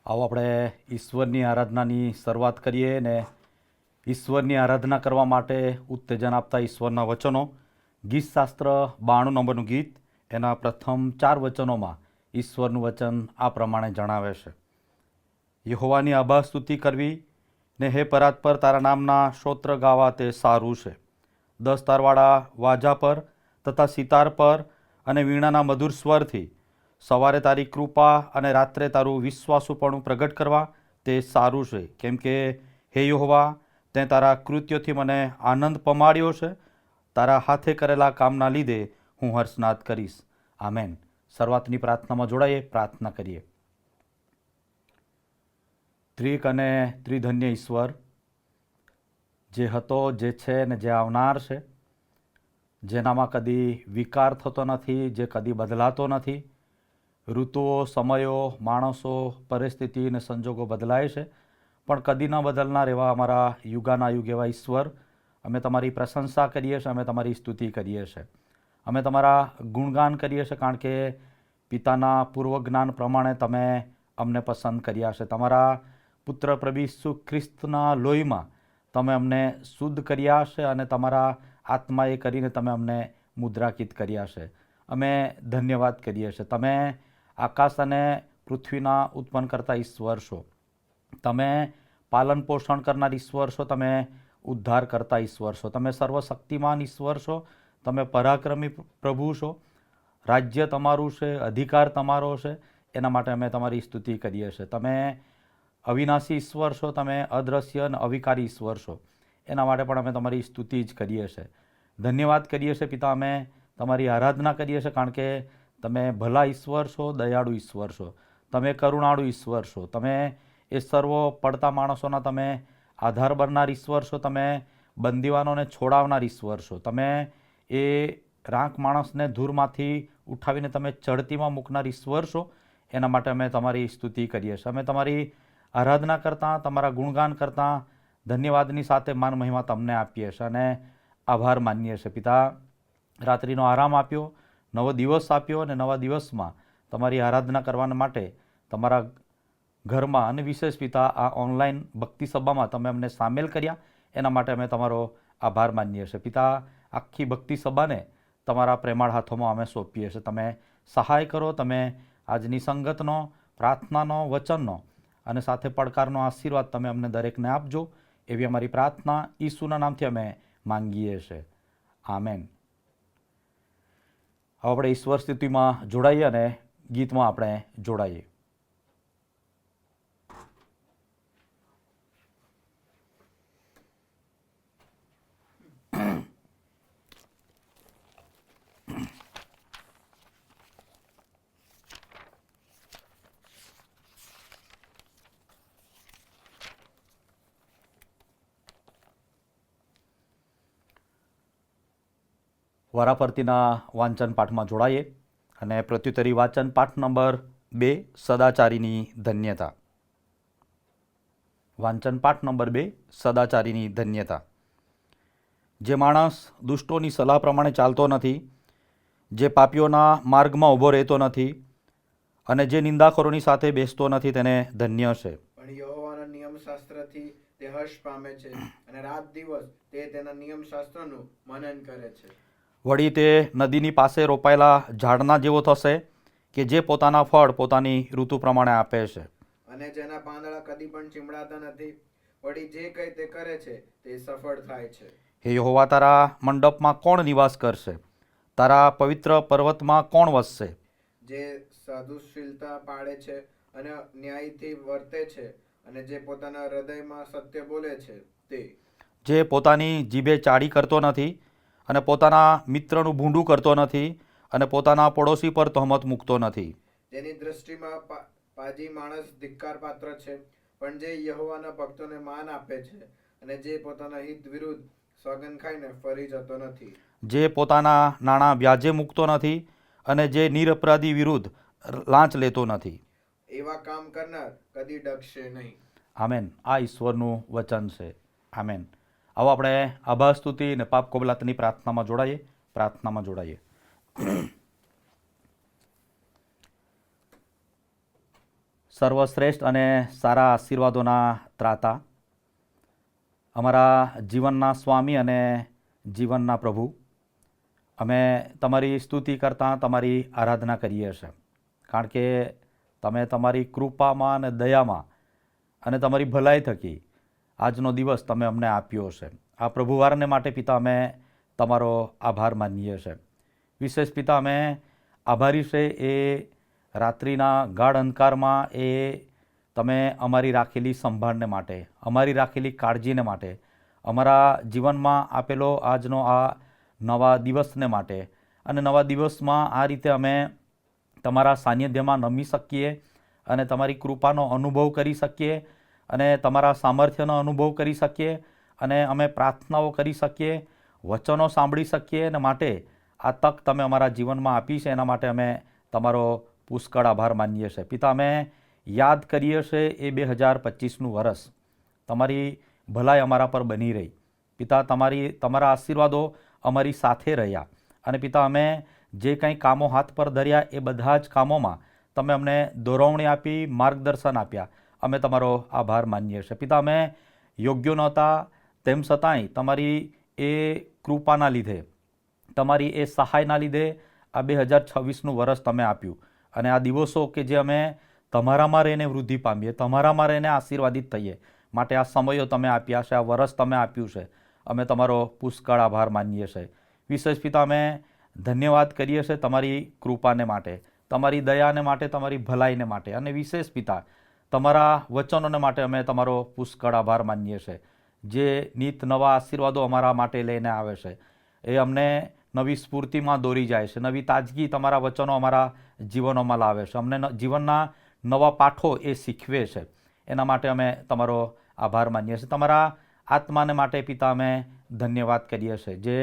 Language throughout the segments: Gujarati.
આવો આપણે ઈશ્વરની આરાધનાની શરૂઆત કરીએ ને ઈશ્વરની આરાધના કરવા માટે ઉત્તેજન આપતા ઈશ્વરના વચનો. ગીતશાસ્ત્ર 92 નંબરનું ગીત, એના પ્રથમ 4 વચનોમાં ઈશ્વરનું વચન આ પ્રમાણે જણાવે છે: યહોવાની આભા સ્તુતિ કરવી ને હે પરાત્પર તારા નામના સ્તોત્ર ગાવા તે સારું છે. 10 તારવાળા વાજા પર તથા સિતાર પર અને વીણાના મધુર સ્વરથી સવારે તારી કૃપા અને રાત્રે તારું વિશ્વાસુપણું પ્રગટ કરવા તે સારું છે. કેમ કે હે યહોવા, તે તારા કૃત્યોથી મને આનંદ પમાડ્યો છે. તારા હાથે કરેલા કામના લીધે હું હર્ષનાદ કરીશ. આમેન. શરૂઆતની પ્રાર્થનામાં જોડાઈએ, પ્રાર્થના કરીએ. ત્રિક અને ત્રિધન્ય ઈશ્વર, જે હતો, જે છે ને જે આવનાર છે, જેનામાં કદી વિકાર થતો નથી, જે કદી બદલાતો નથી. ઋતુઓ, સમયો, માણસો, પરિસ્થિતિ અને સંજોગો બદલાય છે, પણ કદી ન બદલનાર એવા અમારા યુગાના યુગ એવા ઈશ્વર, અમે તમારી પ્રશંસા કરીએ છીએ, અમે તમારી સ્તુતિ કરીએ છીએ, અમે તમારા ગુણગાન કરીએ છીએ, કારણ કે પિતાના પૂર્વ જ્ઞાન પ્રમાણે તમે અમને પસંદ કર્યા છે. તમારા પુત્ર પ્રભુ ઈસુ ખ્રિસ્તના લોહીમાં તમે અમને શુદ્ધ કર્યા છે અને તમારા આત્માએ કરીને તમે અમને મુદ્રાંકિત કર્યા છે. અમે ધન્યવાદ કરીએ છીએ. તમે આકાશ અને પૃથ્વીના ઉત્પન્ન કરતા ઈશ્વર છો. તમે પાલન પોષણ કરનાર ઈશ્વર છો. તમે ઉદ્ધાર કરતા ઈશ્વર છો. તમે સર્વશક્તિમાન ઈશ્વર છો. તમે પરાક્રમી પ્રભુ છો. રાજ્ય તમારું છે, અધિકાર તમારો છે. એના માટે અમે તમારી સ્તુતિ કરીએ છીએ. તમે અવિનાશી ઈશ્વર છો. તમે અદ્રશ્ય અને અવિકારી ઈશ્વર છો. એના માટે પણ અમે તમારી સ્તુતિ જ કરીએ છીએ. ધન્યવાદ કરીએ છીએ પિતા. અમે તમારી આરાધના કરીએ છીએ, કારણ કે તમે ભલા ઈશ્વર છો, દયાળુ ઈશ્વર છો, તમે કરુણાળુ ઈશ્વર છો. તમે એ સર્વ પડતા માણસોના તમે આધાર બનનાર ઈશ્વર છો. તમે બંદીવાનોને છોડાવનાર ઈશ્વર છો. તમે એ રાંક માણસને ધૂળમાંથી ઉઠાવીને તમે ચડતીમાં મૂકનાર ઈશ્વર છો. એના માટે અમે તમારી સ્તુતિ કરીએ છીએ. અમે તમારી આરાધના કરતાં, તમારા ગુણગાન કરતાં ધન્યવાદની સાથે માન મહિમા તમને આપીએ છીએ અને આભાર માનીએ છીએ પિતા. રાત્રિનો આરામ આપ્યો, નવો દિવસ આપ્યો અને નવા દિવસમાં તમારી આરાધના કરવા માટે તમારા ઘરમાં અને વિશેષ પિતા આ ઓનલાઈન ભક્તિ સભામાં તમે અમને સામેલ કર્યા. એના માટે અમે તમારો આભાર માનીએ છીએ પિતા. આખી ભક્તિ સભાને તમારા પ્રેમાળ હાથોમાં અમે સોંપીએ છીએ. તમે સહાય કરો. તમે આજની સંગતનો, પ્રાર્થનાનો, વચનનો અને સાથે પડકારનો આશીર્વાદ તમે અમને દરેકને આપજો. એવી અમારી પ્રાર્થના ઈસુના નામથી અમે માંગીએ છીએ. આમેન. હવે આપણે ઈશ્વર સ્થિતિમાં જોડાઈએ અને ગીતમાં આપણે જોડાઈએ. વારાફરતીના વાંચન પાઠમાં જોડાઈએ અને પ્રત્યુત્તરી વાંચન પાઠ નંબર 2, સદાચારીની ધન્યતા. વાંચન પાઠ નંબર 2, સદાચારીની ધન્યતા. જે માણસ દુષ્ટોની સલાહ પ્રમાણે ચાલતો નથી, જે પાપીઓના માર્ગમાં ઊભો રહેતો નથી અને જે નિંદાખોરોની સાથે બેસતો નથી, તેને ધન્ય છે. પણ યહોવાના નિયમશાસ્ત્રથી તે હર્ષ પામે છે અને રાત દિવસ તે તેના નિયમશાસ્ત્રનું મનન કરે છે. વળી તે નદીની પાસે રોપાયેલા ઝાડના જેવો થશે કે જે પોતાના ફળ પોતાની ઋતુ પ્રમાણે આપે છે. અને જેના પાંદડા કદી પણ ચીમડાતા નથી. વળી જે કંઈ તે કરે છે તે સફળ થાય છે. હે યહોવા, તારા મંડપમાં કોણ નિવાસ કરશે? તારા પવિત્ર પર્વતમાં કોણ વસશે? જે સાધુશીલતા પાળે છે અને ન્યાયથી વર્તે છે અને જે પોતાના હૃદયમાં સત્ય બોલે છે તે. જે પોતાની જીભે ચાડી કરતો નથી અને પોતાના મિત્રનું ભૂંડું કરતો નથી અને પોતાના પડોશી પર તહોમત મૂકતો નથી. જેની દ્રષ્ટિમાં પાજી માણસ ધિક્કાર પાત્ર છે, પણ જે યહોવાના ભક્તોને માન આપે છે અને જે પોતાના હિત વિરુદ્ધ સોગંદ ખાઈને ફરી જતો નથી. જે પોતાના નાણાં વ્યાજે મૂકતો નથી અને જે નિરપરાધી વિરુદ્ધ લાંચ લેતો નથી. એવા કામ કરનાર કદી ડગશે નહીં. આમેન. આ ઈશ્વરનું વચન છે. આમેન. આવો આપણે આભાર સ્તુતિ અને પાપ કબૂલાતની પ્રાર્થનામાં જોડાઈએ. સર્વશ્રેષ્ઠ અને સારા આશીર્વાદોના ત્રાતા, અમારા જીવનના સ્વામી અને જીવનના પ્રભુ, અમે તમારી સ્તુતિ કરતાં તમારી આરાધના કરીએ છીએ, કારણ કે તમે તમારી કૃપામાં અને દયામાં અને તમારી ભલાઈ થકી આજનો દિવસ તમે અમને આપ્યો છે. આ પ્રભુવારને માટે પિતા અમે તમારો આભાર માનીએ છીએ. વિશેષ પિતા અમે આભારી છે એ રાત્રિના ગાઢ અંધકારમાં એ તમે અમારી રાખેલી સંભાળને માટે, અમારી રાખેલી કાળજીને માટે, અમારા જીવનમાં આપેલો આજનો આ નવા દિવસને માટે અને નવા દિવસમાં આ રીતે અમે તમારા સાનિધ્યમાં નમી શકીએ અને તમારી કૃપાનો અનુભવ કરી શકીએ અને તમારા સામર્થ્યનો અનુભવ કરી શકીએ અને અમે પ્રાર્થનાઓ કરી શકીએ, વચનો સાંભળી શકીએ અને માટે આ તક તમે અમારા જીવનમાં આપી છે એના માટે અમે તમારો પુષ્કળ આભાર માનીએ છીએ. પિતા, અમે યાદ કરીએ છીએ એ 2025નું વર્ષ તમારી ભલાઈ અમારા પર બની રહી. પિતા, તમારા આશીર્વાદો અમારી સાથે રહ્યા અને પિતા, અમે જે કંઈ કામો હાથ પર ધર્યા એ બધા જ કામોમાં તમે અમને દોરવણી આપી, માર્ગદર્શન આપ્યા. અમે તમારો આભાર માનીએ છીએ. પિતા, અમે યોગ્ય નહોતા તેમ છતાંય તમારી એ કૃપાના લીધે, તમારી એ સહાયના લીધે આ 2026નું વર્ષ તમે આપ્યું અને આ દિવસો કે જે અમે તમારામાં રહીને વૃદ્ધિ પામીએ, તમારામાં રહીને આશીર્વાદિત થઈએ, માટે આ સમયો તમે આપ્યા છે, આ વર્ષ તમે આપ્યું છે. અમે તમારો પુષ્કળ આભાર માનીએ છીએ. વિશેષ પિતા, અમે ધન્યવાદ કરીએ છીએ તમારી કૃપાને માટે, તમારી દયાને માટે, તમારી ભલાઈને માટે અને વિશેષ પિતા તમારા વચનોને માટે અમે તમારો પુષ્કળ આભાર માનીએ છીએ. જે નિત નવા આશીર્વાદો અમારા માટે લઈને આવે છે એ અમને નવી સ્ફૂર્તિમાં દોરી જાય છે, નવી તાજગી તમારા વચનો અમારા જીવનોમાં લાવે છે, અમને જીવનના નવા પાઠો એ શીખવે છે. એના માટે અમે તમારો આભાર માનીએ છીએ. તમારા આત્માને માટે પિતા અમે ધન્યવાદ કરીએ છીએ, જે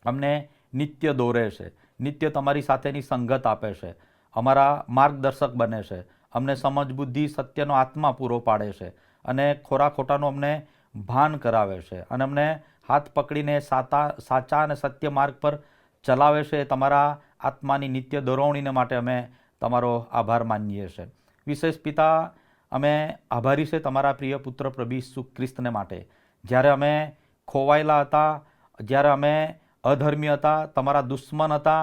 અમને નિત્ય દોરે છે, નિત્ય તમારી સાથેની સંગત આપે છે, અમારા માર્ગદર્શક બને છે, અમને સમજ બુદ્ધિ સત્યનો આત્મા પૂરો પાડે છે અને ખોરા ખોટાનું અમને ભાન કરાવે છે અને અમને હાથ પકડીને સાચા અને સત્ય માર્ગ પર ચલાવે છે. તમારા આત્માની નિત્ય દોરવણીને માટે અમે તમારો આભાર માનીએ છીએ. વિશેષ પિતા, અમે આભારી છે તમારા પ્રિય પુત્ર પ્રભુ ઈસુ ખ્રિસ્તને માટે. જ્યારે અમે ખોવાયેલા હતા, જ્યારે અમે અધર્મી હતા, તમારા દુશ્મન હતા,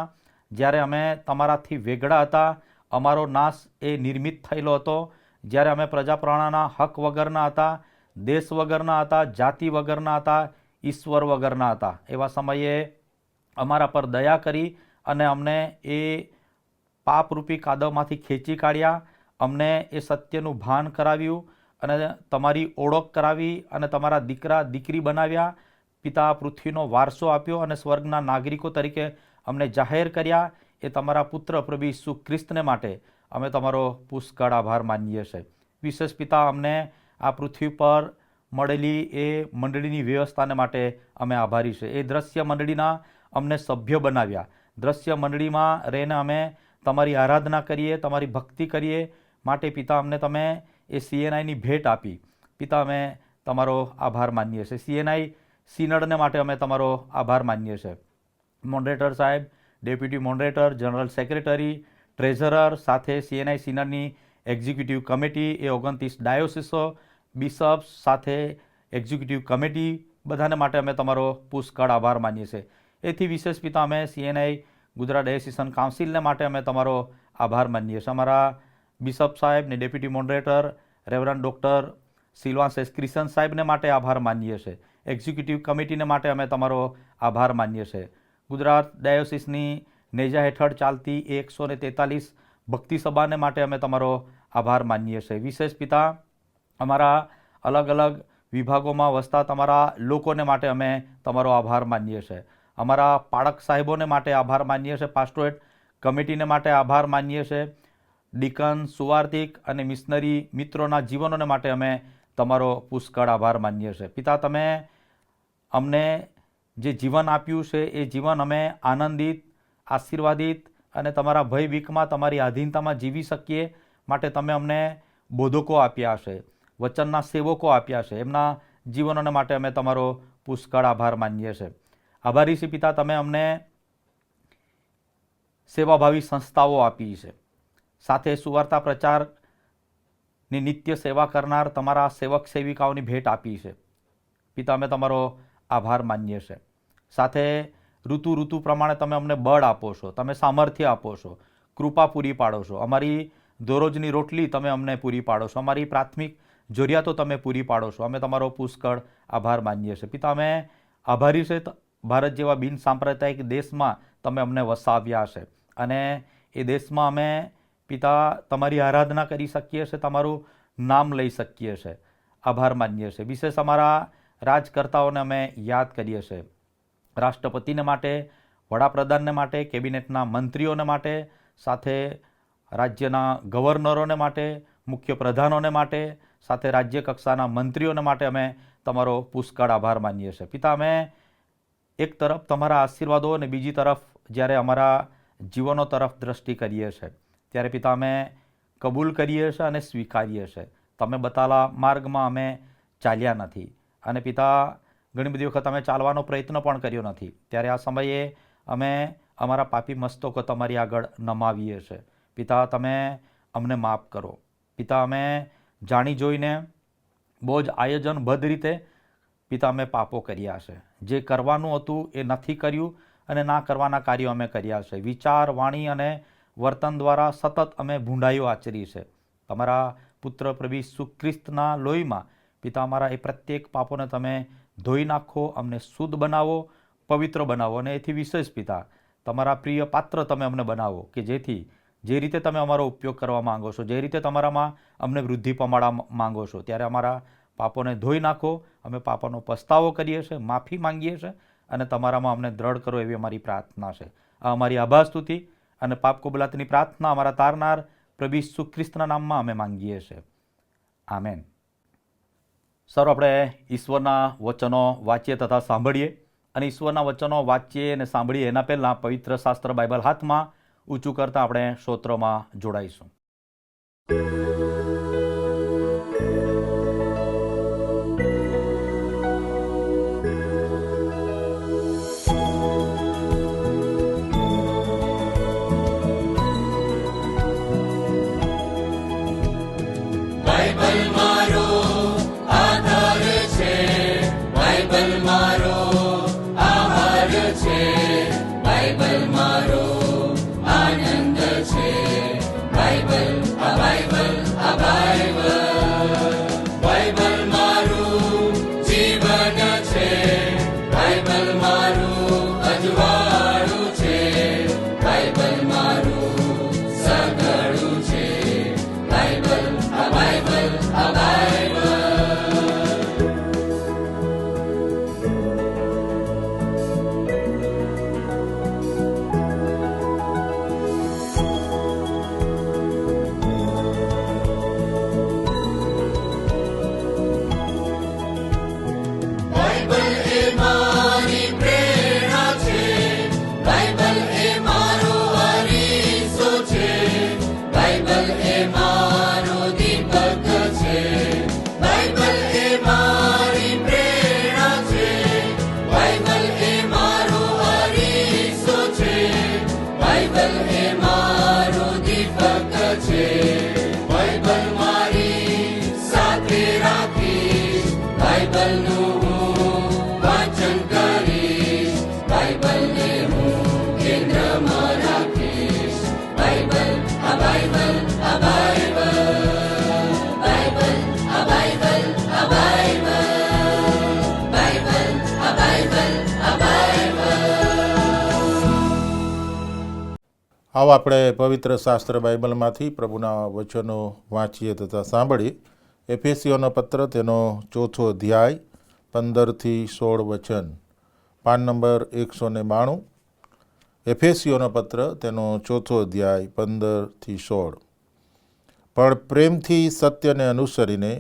જ્યારે અમે તમારાથી વેગળા હતા, અમારો નાશ એ નિર્મિત થયેલો હતો, જ્યારે અમે પ્રજા પ્રાણાના હક વગરના હતા, દેશ વગરના હતા, જાતિ વગરના હતા, ઈશ્વર વગરના હતા, એવા સમયે અમારા પર દયા કરી અને અમને એ પાપરૂપી કાદવમાંથી ખેંચી કાઢ્યા, અમને એ સત્યનું ભાન કરાવ્યું અને તમારી ઓળખ કરાવી અને તમારા દીકરા દીકરી બનાવ્યા. પિતા, પૃથ્વીનો વારસો આપ્યો અને સ્વર્ગના નાગરિકો તરીકે અમને જાહેર કર્યા. એ તમારા પુત્ર પ્રભુ ઈસુ ખ્રિસ્તને માટે અમે તમારો પુષ્કળ આભાર માનીએ છીએ. વિશેષ પિતા, અમને આ પૃથ્વી પર મળેલી એ મંડળીની વ્યવસ્થાને માટે અમે આભારી છે. એ દ્રશ્ય મંડળીના અમને સભ્ય બનાવ્યા. દ્રશ્ય મંડળીમાં રહીને અમે તમારી આરાધના કરીએ, તમારી ભક્તિ કરીએ, માટે પિતા અમને તમે એ CNIની ભેટ આપી. પિતા, અમે તમારો આભાર માનીએ છીએ. CNI સિનડને માટે અમે તમારો આભાર માનીએ છીએ. મોડરેટર સાહેબ, deputy moderator, general secretary, treasurer, સાથે CNI સિનડની એક્ઝિક્યુટિવ કમિટી, એ 29 ડાયોસિસો, બિશપ્સ, સાથે એક્ઝિક્યુટિવ કમિટી, બધાને માટે અમે તમારો પુષ્કળ આભાર માનીએ છીએ. એથી વિશેષ પિતા, અમે CNI ગુજરાત ડાયોસિસન કાઉન્સિલને માટે અમે તમારો આભાર માનીએ છીએ. અમારા બિશપ સાહેબ ને deputy moderator રેવરન્ડ doctor Silvans S ક્રિસ્ટન સાહેબને માટે આભાર માનીએ છીએ. એક્ઝિક્યુટિવ કમિટીને માટે અમે તમારો આભાર માનીએ છીએ. ગુજરાત ડાયોસિસની નેજા હેઠળ ચાલતી 143 ભક્તિ સભાને માટે અમે તમારો આભાર માનીએ છીએ. વિશેષ પિતા, અમારા અલગ અલગ વિભાગોમાં વસતા તમારા લોકોને માટે અમે તમારો આભાર માનીએ છીએ. અમારા પાળક સાહેબોને માટે આભાર માનીએ છીએ. પાસ્ટોરેટ કમિટીને માટે આભાર માનીએ છીએ. ડીકન, સુવાર્તિક અને મિશનરી મિત્રોના જીવનોને માટે અમે તમારો પુષ્કળ આભાર માનીએ છીએ. પિતા, તમે અમને જે જીવન આપ્યું છે એ જીવન અમે આનંદિત, આશીર્વાદિત અને તમારા ભય બીકમાં, તમારી આધીનતામાં જીવી શકીએ, માટે તમે અમને બોધકો આપ્યા છે, વચનના સેવકો આપ્યા છે. એમના જીવનોને માટે અમે તમારો પુષ્કળ આભાર માનીએ છીએ. આભારી છે પિતા, તમે અમને સેવાભાવી સંસ્થાઓ આપી છે, સાથે સુવાર્તા પ્રચાર ની નિત્ય સેવા કરનાર તમારા સેવક સેવિકાઓની ભેટ આપી છે. પિતા, અમે તમારો આભાર માનીએ છીએ. સાથે ઋતુ પ્રમાણે તમે અમને બળ આપો છો, તમે સામર્થ્ય આપો છો, કૃપા પૂરી પાડો છો. અમારી દરરોજની રોટલી તમે અમને પૂરી પાડો છો, અમારી પ્રાથમિક જરૂરિયાતો તમે પૂરી પાડો છો. અમે તમારો પુષ્કળ આભાર માનીએ છીએ. પિતા, અમે આભારી છે ભારત જેવા બિન સાંપ્રદાયિક દેશમાં તમે અમને વસાવ્યા છે અને એ દેશમાં અમે પિતા તમારી આરાધના કરી શકીએ છીએ, તમારું નામ લઈ શકીએ છીએ. આભાર માનીએ છીએ. વિશેષ અમારા રાજકર્તાઓને અમે યાદ કરીએ છીએ. રાષ્ટ્રપતિને માટે, વડાપ્રધાનને માટે, કેબિનેટના મંત્રીઓને માટે, સાથે રાજ્યના ગવર્નરોને માટે, મુખ્ય પ્રધાનોને માટે, સાથે રાજ્ય કક્ષાના મંત્રીઓને માટે અમે તમારો પુષ્કળ આભાર માનીએ છીએ. પિતા, અમે એક તરફ તમારા આશીર્વાદો અને બીજી તરફ જ્યારે અમારા જીવનો તરફ દ્રષ્ટિ કરીએ છીએ ત્યારે પિતા અમે કબૂલ કરીએ છીએ અને સ્વીકારીએ છીએ તમે બતાવેલા માર્ગમાં અમે ચાલ્યા નથી અને પિતા ઘણી બધી વખત અમે ચાલવાનો પ્રયત્ન પણ કર્યો નથી. ત્યારે આ સમયે અમે અમારા પાપી મસ્તકો તમારી આગળ નમાવીએ છીએ. પિતા, તમે અમને માફ કરો. પિતા, અમે જાણી જોઈને બહુ જ આયોજનબદ્ધ રીતે પિતા અમે પાપો કર્યા છે. જે કરવાનું હતું એ નથી કર્યું અને ના કરવાના કાર્યો અમે કર્યા છે. વિચાર, વાણી અને વર્તન દ્વારા સતત અમે ભૂંડાઈઓ આચરી છે. તમારા પુત્ર પ્રભુ ઈસુ ખ્રિસ્તના લોહીમાં પિતા અમારા એ પ્રત્યેક પાપોને તમે ધોઈ નાખો, અમને શુદ્ધ બનાવો, પવિત્ર બનાવો અને એથી વિશેષ પિતા તમારા પ્રિય પાત્ર તમે અમને બનાવો કે જેથી જે રીતે તમે અમારો ઉપયોગ કરવા માંગો છો, જે રીતે તમારામાં અમને વૃદ્ધિ પમાડવા માંગો છો ત્યારે અમારા પાપોને ધોઈ નાખો. અમે પાપોનો પસ્તાવો કરીએ છીએ, માફી માંગીએ છીએ અને તમારામાં અમને દ્રઢ કરો એવી અમારી પ્રાર્થના છે. આ અમારી આભાર સ્તુતિ અને પાપ કબૂલાતની પ્રાર્થના અમારા તારનાર પ્રભુ ઈસુ ખ્રિસ્તના નામમાં અમે માંગીએ છીએ. આમેન. સર, આપણે ઈશ્વરના વચનો વાંચીએ તથા સાંભળીએ અને ઈશ્વરના વચનો વાંચીએ અને સાંભળીએ એના પહેલાં પવિત્ર શાસ્ત્ર બાઇબલ હાથમાં ઊંચું કરતાં આપણે સ્તોત્રમાં જોડાઈશું. આવો આપણે પવિત્ર શાસ્ત્ર બાઇબલમાંથી પ્રભુના વચનો વાંચીએ તથા સાંભળીએ. એફેસીઓનો પત્ર તેનો 4થો અધ્યાય 15-16 વચન, પાન નંબર 192. એફેસીઓનો પત્ર તેનો 4થો અધ્યાય 15-16. પણ પ્રેમથી સત્યને અનુસરીને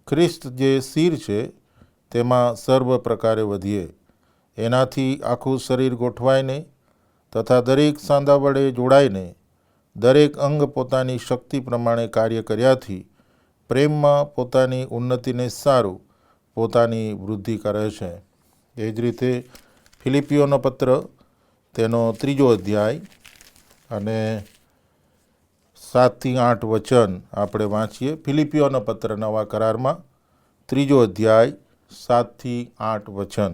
ખ્રિસ્ત જે શિર છે તેમાં સર્વ પ્રકારે વધીએ, એનાથી આખું શરીર ગોઠવાઈને તથા દરેક સાંધા વડે જોડાઈને દરેક અંગ પોતાની શક્તિ પ્રમાણે કાર્ય કર્યાથી પ્રેમમાં પોતાની ઉન્નતિને સારું પોતાની વૃદ્ધિ કરે છે. એ જ રીતે ફિલિપીઓનો પત્ર તેનો 3જો અધ્યાય અને 7થી 8 વચન આપણે વાંચીએ. ફિલિપીઓનો પત્ર નવા કરારમાં 3 અધ્યાય 7થી 8 વચન.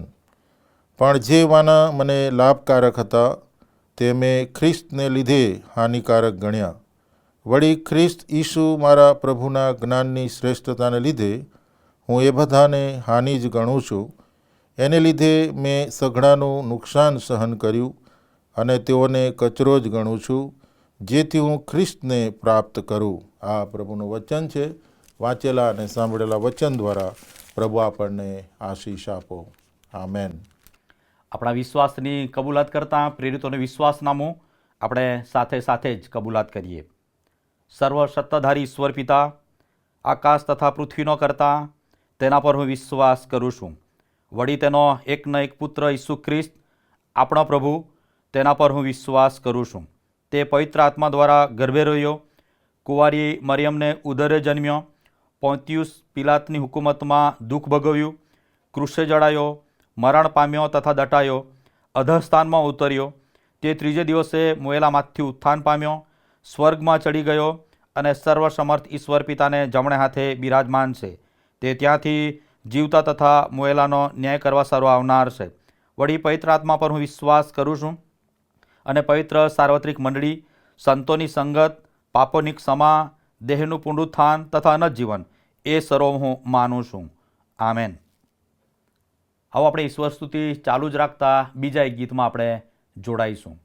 પણ જે વાના મને લાભકારક હતા તે મેં ખ્રિસ્તને લીધે હાનિકારક ગણ્યા. વળી ખ્રિસ્ત ઈસુ મારા પ્રભુના જ્ઞાનની શ્રેષ્ઠતાને લીધે હું એ બધાને હાનિ જ ગણું છું. એને લીધે મેં સઘળાનું નુકસાન સહન કર્યું અને તેઓને કચરો જ ગણું છું, જેથી હું ખ્રિસ્તને પ્રાપ્ત કરું. આ પ્રભુનું વચન છે. વાંચેલા અને સાંભળેલા વચન દ્વારા પ્રભુ આપણને આશીષ આપો. આમેન. આપણા વિશ્વાસની કબૂલાત કરતાં પ્રેરિતોનું વિશ્વાસનામું આપણે સાથે સાથે જ કબૂલાત કરીએ. સર્વ સત્તાધારી ઈશ્વર પિતા, આકાશ તથા પૃથ્વીનો કરતા, તેના પર હું વિશ્વાસ કરું છું. વળી તેનો એકનો એક પુત્ર ઈસુ ખ્રિસ્ત આપણો પ્રભુ, તેના પર હું વિશ્વાસ કરું છું. તે પવિત્ર આત્મા દ્વારા ગર્ભે રહ્યો, કુંવારી મરિયમને ઉદરે જન્મ્યો, પોન્તિયુસ પિલાતની હુકુમતમાં દુઃખ ભોગવ્યું, ક્રૂસે જડાયો, મરણ પામ્યો તથા દટાયો, અધઃસ્થાનમાં ઉતર્યો. તે ત્રીજે દિવસે મોયેલામાંથી ઉત્થાન પામ્યો, સ્વર્ગમાં ચડી ગયો અને સર્વસમર્થ ઈશ્વર પિતાને જમણે હાથે બિરાજમાન છે. તે ત્યાંથી જીવતા તથા મોયેલાનો ન્યાય કરવા સારો આવનાર છે. વળી પવિત્ર આત્મા પર હું વિશ્વાસ કરું છું અને પવિત્ર સાર્વત્રિક મંડળી, સંતોની સંગત, પાપોની ક્ષમા, દેહનું પુનરુત્થાન તથા અનંત જીવન, એ સર્વ હું માનું છું. આમેન. હવે આપણે ઈશ્વર સ્તુતિ ચાલુ જ રાખતા બીજા એક ગીતમાં આપણે જોડાઈશું.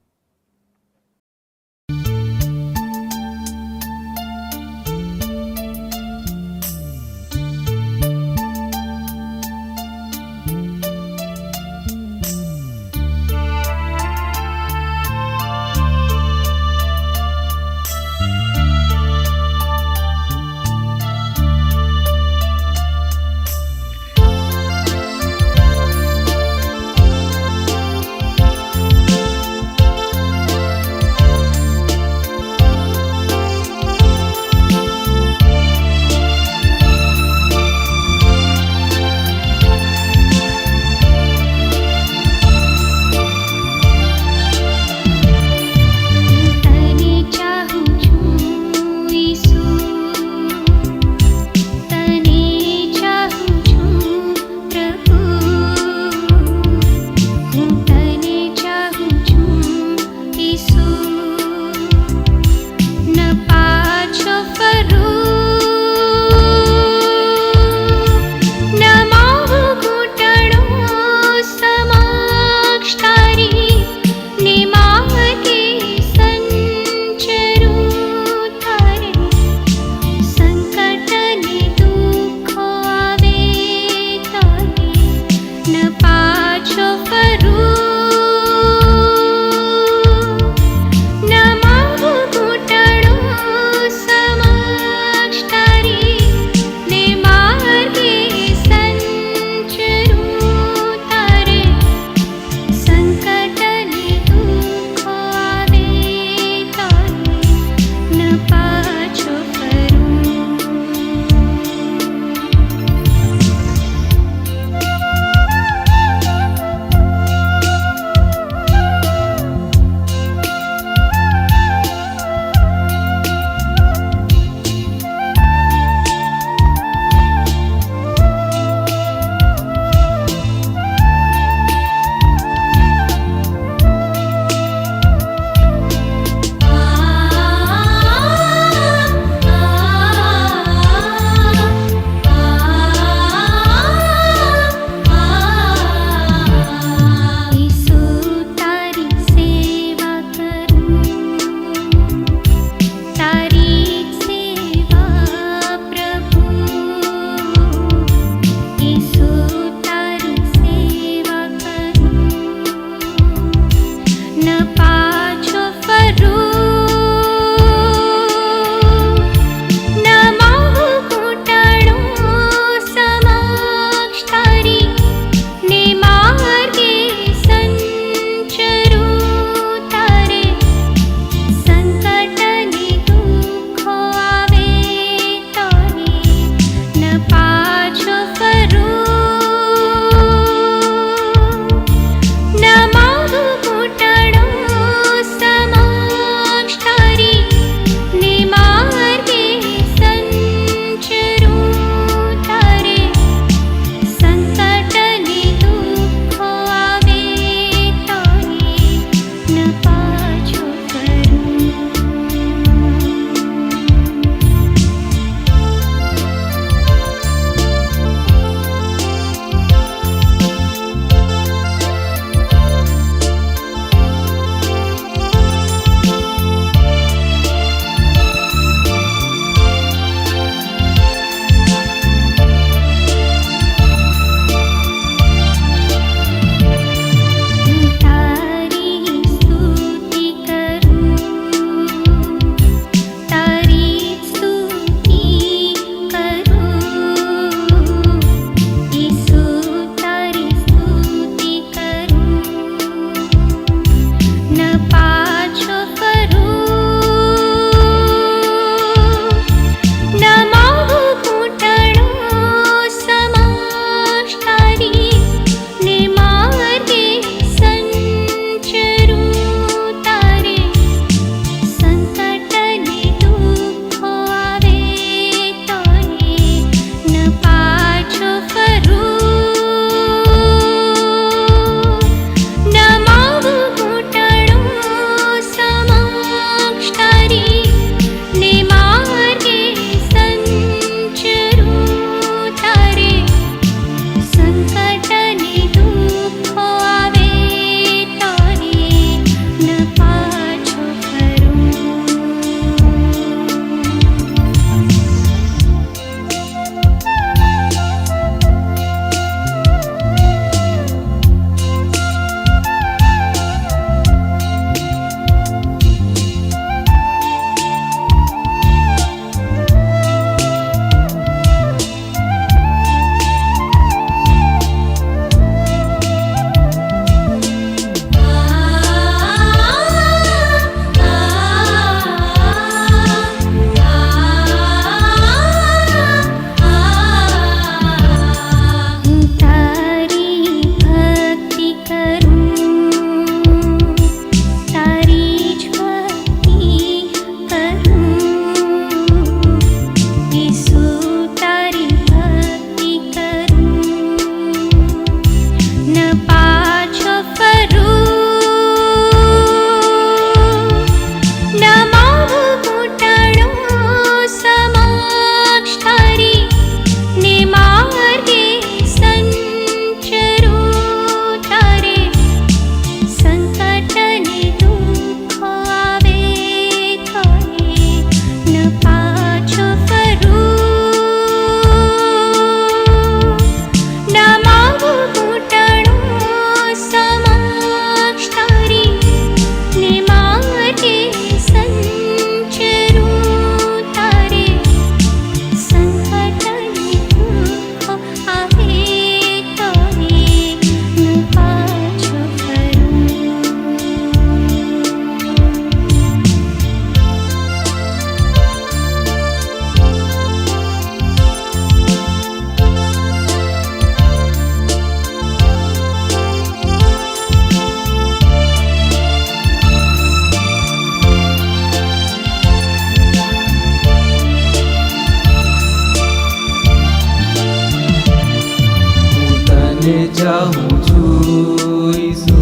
ચાહું છું ઈસુ,